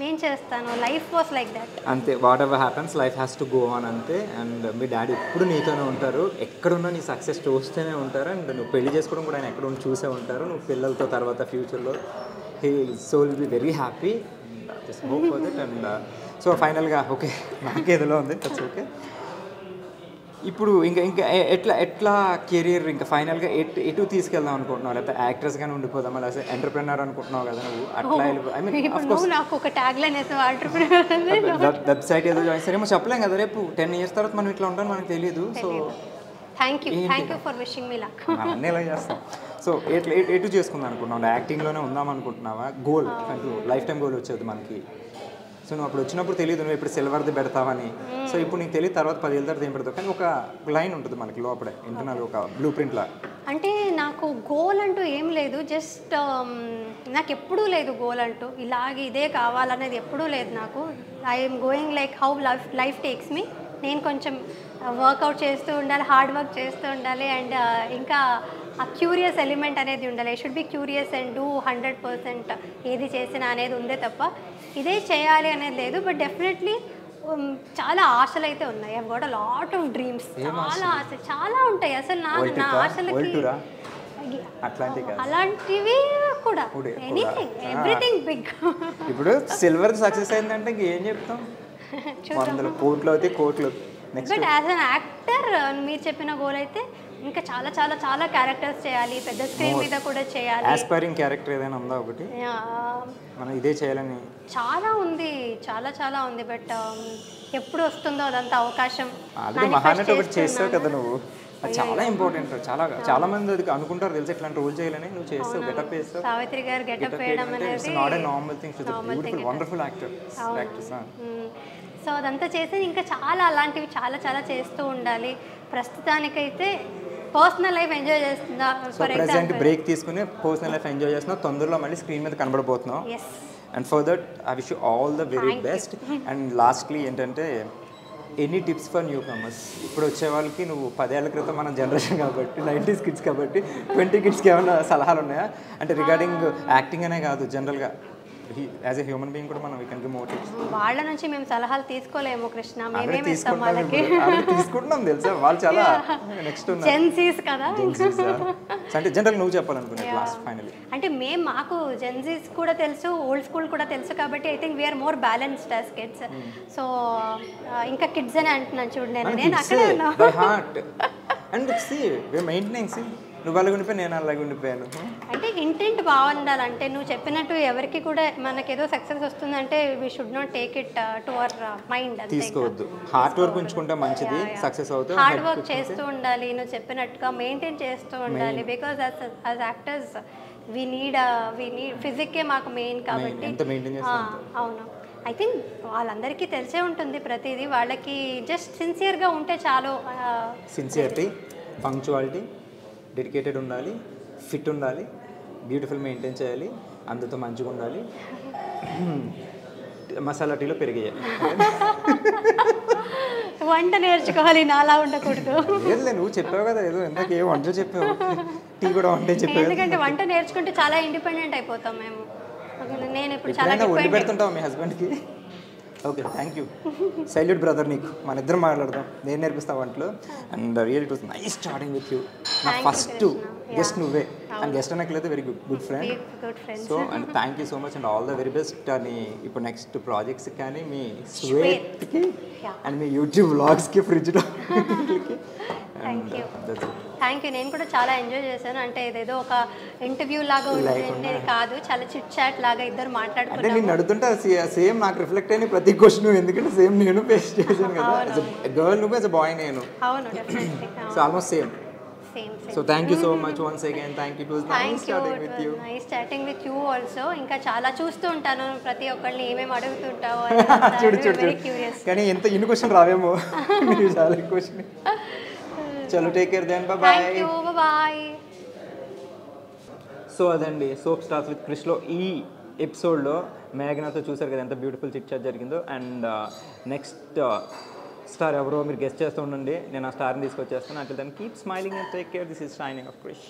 నేను చేస్తాను, లైఫ్ వాస్ లైక్ దట్ అంతే. What ever happens life has to go on అంతే. అండ్ మీ డాడీ ఎప్పుడు నీతోనే ఉంటారు, ఎక్కడున్నా నీ సక్సెస్ చూస్తూనే ఉంటారు. అండ్ నువ్వు పెళ్లి చేసుకోవడం కూడా ఆయన ఎక్కడ చూసే ఉంటారు. నువ్వు పిల్లలతో తర్వాత ఫ్యూచర్లో he so will be very happy. Just hope for that. And so ఫైనల్గా ఓకే నాకేదిలో ఉంది, దట్స్ ఓకే. ఇప్పుడు ఇంకా ఎట్లా కెరీర్ ఇంకా ఫైనల్గా ఎటు తీసుకెళ్దాం అనుకుంటున్నావు? లేకపోతే యాక్ట్రెస్గానే ఉండిపోదామా, లేకపోతే ఎంటర్ప్రెనర్ అనుకుంటున్నావు కదా నువ్వు? అట్లా ఐ మీన్ నాకు ఒక ట్యాగ్ లైన్ వేసావు ఎంటర్ప్రెనర్. వెబ్సైట్ ఏదో జాయిన్ సరేమో చెప్పలేం కదా, రేపు 10 years తర్వాత మనం ఇట్లా ఉంటాం మనకు తెలియదు. So thank you for wishing me luck. అన్నీ ఎలా చేస్తాం. సో ఎటు చేసుకుందాం అనుకుంటున్నావు? యాక్టింగ్లోనే ఉందాం అనుకుంటున్నావా? గోల్ అంటూ లైఫ్ టైం గోల్ వచ్చేది మనకి. సో నువ్వు అప్పుడు వచ్చినప్పుడు తెలియదు నువ్వు ఇప్పుడు సిల్వర్ది పెడతావని. సో ఇప్పుడు నీకు తెలియదు తర్వాత 10 ఏళ్ళ తర్వాత ఏం పెడతావు, కానీ ఒక లైన్ ఉంటుంది మనకి లోపలే ఇంటర్నల్, ఒక బ్లూ ప్రింట్లా. అంటే నాకు గోల్ అంటూ ఏం లేదు, జస్ట్ నాకు ఎప్పుడూ లేదు గోల్ అంటూ ఇదే కావాలనేది ఎప్పుడూ లేదు నాకు. I'm going like how life takes me. నేను కొంచెం వర్కౌట్ చేస్తూ ఉండాలి, హార్డ్ వర్క్ చేస్తూ ఉండాలి, అండ్ ఇంకా ఆ క్యూరియస్ ఎలిమెంట్ అనేది ఉండాలి. I should be curious and do 100% ఏది చేసినా అనేది ఉందే తప్ప ఇదే చేయాలి అనేది లేదు. బట్ డెఫినెట్లీ చాలా ఆశలు అయితే ఉన్నాయి. I got a lot of dreams. చాలా ఉంటాయి అసలు నా ఆశలకి. అలాంటివి కూడా ఎనీథింగ్ ఎవ్రీథింగ్ బిగ్. ఇప్పుడు సిల్వర్ సక్సెస్ అయిందంటే ఏం చెప్తాం, 100 కోట్లు అయితే కోట్లు. బట్ యాజ్ అన్ యాక్టర్ మీరు చెప్పిన గోల్ అయితే ఇంకా చాలా చాలా చాలా క్యారెక్టర్స్ చేయాలి, పెద్ద స్క్రీన్ మీద కూడా చేయాలి. ఆస్పైరింగ్ క్యారెక్టర్ ఏదైనా ఉందా ఒకటి మనం ఇదే చేయాలని? చాలా ఉంది, చాలా చాలా ఉంది. బట్ ఎప్పుడు వస్తుందో అదంతా అవకాశం. ఆల్రెడీ మహానటి ఒకటి చేస్తావు కదా నువ్వు, అది చాలా ఇంపార్టెంట్. చాలా మంది అది అనుకుంటారు తెలుసు ఇట్లాంటి రోల్ చేయాలని. నువ్వు చేస్తావు, గెటప్ వేస్తావు. సావిత్రి గారు గెటప్ వేయడం అనేది not a normal thing. She is a beautiful wonderful actress. So అదంతా చేసి ఇంకా చాలా అలాంటివి చాలా చాలా చేస్తూ ఉండాలి. ప్రస్తుతానికైతే పర్సనల్ లైఫ్ ఎంజాయ్ చేస్తుందా, ఫర్ ప్రెసెంట్ బ్రేక్ తీసుకుని పర్సనల్ లైఫ్ ఎంజాయ్ చేస్తున్నావు, తొందరలో మళ్ళీ స్క్రీన్ మీద కనబడబోతున్నావు. And for that I wish you all the very best. And lastly ఏంటంటే any tips for newcomers? ఇప్పుడు వచ్చే వాళ్ళకి నువ్వు 10 ఏళ్ల క్రితం మన జనరేషన్ కాబట్టి 90s కిడ్స్ కాబట్టి 20 కిడ్స్కి ఏమైనా సలహాలు ఉన్నాయా? అంటే రిగార్డింగ్ యాక్టింగ్ అనే కాదు, జనరల్గా యాజ్ ఎ హ్యూమన్ బీయింగ్ కూడా మనం we can give more tips. వాళ్ళ నుంచి మేము సలహాలు తీసుకోలేము కృష్ణ, మేమేమి ఇస్తాం వాళ్ళకి. తీసుకుంటున్నాం తెలుసా, వాళ్ళు చాలా నెక్స్ట్ జెన్సీస్ కదా. అంటే జనరల్ నువ్వు చెప్పాలనుకునే లాస్ట్ ఫైనల్లీ అంటే మేము మాకు జెన్సీస్ కూడా తెలుసు, ఓల్డ్ స్కూల్ కూడా తెలుసు కాబట్టి I think we're more balanced as kids. So ఇంకా కిడ్స్ అని అంటున్నాను చూడు, నేను అక్కడే ఉన్నా. By heart and see we maintaining. See నువ్వు అలాగ ఉండిపోయి నేను అలాగ ఉండిపోయాను. అంటే ఇంటెంట్ బాగుండాలంటే నువ్వు చెప్పినట్టు ఎవరికి కూడా మనకేదో సక్సెస్ వస్తుందంటే we should not take it to our mind. తీసుకోవద్దు, హార్డ్ వర్క్ ఉంచుకుంటే మంచిది, సక్సెస్ అవుతుంది. హార్డ్ వర్క్ చేస్తూ ఉండాలి, నువ్వు చెప్పినట్టుగా మెయింటైన్ చేస్తూ ఉండాలి. Because as actors we need ఫిజిక్కే మాకు మెయిన్ కాబట్టి. అవును, ఐ థింక్ వాళ్ళందరికీ తెలిసే ఉంటుంది ప్రతిదీ. వాళ్ళకి జస్ట్ సిన్సియర్గా ఉంటే చాలు. సిన్సియరిటీ, పంక్చువాలిటీ, డెడికేటెడ్ ఉండాలి, ఫిట్ ఉండాలి, బ్యూటిఫుల్ మెయింటైన్ చేయాలి, అందరితో మంచిగా ఉండాలి, మసాలా టీలో పెరిగేయాలి. వంట నేర్చుకోవాలి, నాలా ఉండకూడదు. లేదు నువ్వు చెప్పావు కదా ఏదో ఇందాక ఏ వంట చెప్పావు, టీ కూడా వంట చెప్పావు. ఎందుకంటే వంట నేర్చుకుంటే చాలా ఇండిపెండెంట్ అయిపోతాం మేము. నేను ఇప్పుడు చాలా వండి పెడుతుంటావు మీ హస్బెండ్కి? Okay, thank you. Salute brother నీకు. మన ఇద్దరం మాట్లాడదాం, నేను నేర్పిస్తా వంటలు. And real it was nice starting with you. నా ఫస్ట్ గెస్ట్ నువ్వే, అండ్ గెస్ట్ అనట్లేదు very good friend. So and thank you so much and all the very best. అని ఇప్పుడు నెక్స్ట్ ప్రాజెక్ట్స్ కానీ మీ స్వేట్కి అండ్ మీ యూట్యూబ్ వ్లాగ్స్కి, ఫ్రిడ్జ్లో. Thank you. నేను కూడా చాలా ఎంజాయ్ చేశాను. అంటే ఇదేదో ఒక ఇంటర్వ్యూ లాగా ఉంటుంది కాదు, చాలా చిట్ చాట్ లాగా ఇద్దరు మాట్లాడుకుంటే. అంటే నేను అడుగుతుంటే సేమ్ నాకు రిఫ్లెక్ట్ అయిన ప్రతి క్వశ్చన్, ఎందుకంటే సేమ్ నేను ఫేస్ చేశాను కదా. గర్ల్ నువ్వు, యాజ్ ఎ బాయ్ నేను. అవును, definitely. So almost same. So thank you so much once again. Thank you. It was nice chatting with you. Nice chatting with you also. ఇంకా చాలా చూస్తూ ఉంటాను ప్రతి ఒక్కరిని ఏమేమి అడుగుతుంటావో. చూడు కానీ ఎంత ఇన్ని క్వశ్చన్ రావేమో, చాలా క్వశ్చన్. చలో take care then, bye bye. So అదండి సోప్ స్టార్స్ విత్ క్రిష్లో ఈ ఎపిసోడ్లో మేఘనాతో చూసారు కదా ఎంత బ్యూటిఫుల్ చిట్ చాట్ జరిగిందో. అండ్ నెక్స్ట్ స్టార్ ఎవరో మీరు గెస్ట్ చేస్తూ ఉండండి, నేను ఆ స్టార్ని తీసుకొచ్చేస్తాను. అంటే దాన్ని keep smiling and take care. This is shining of Krish.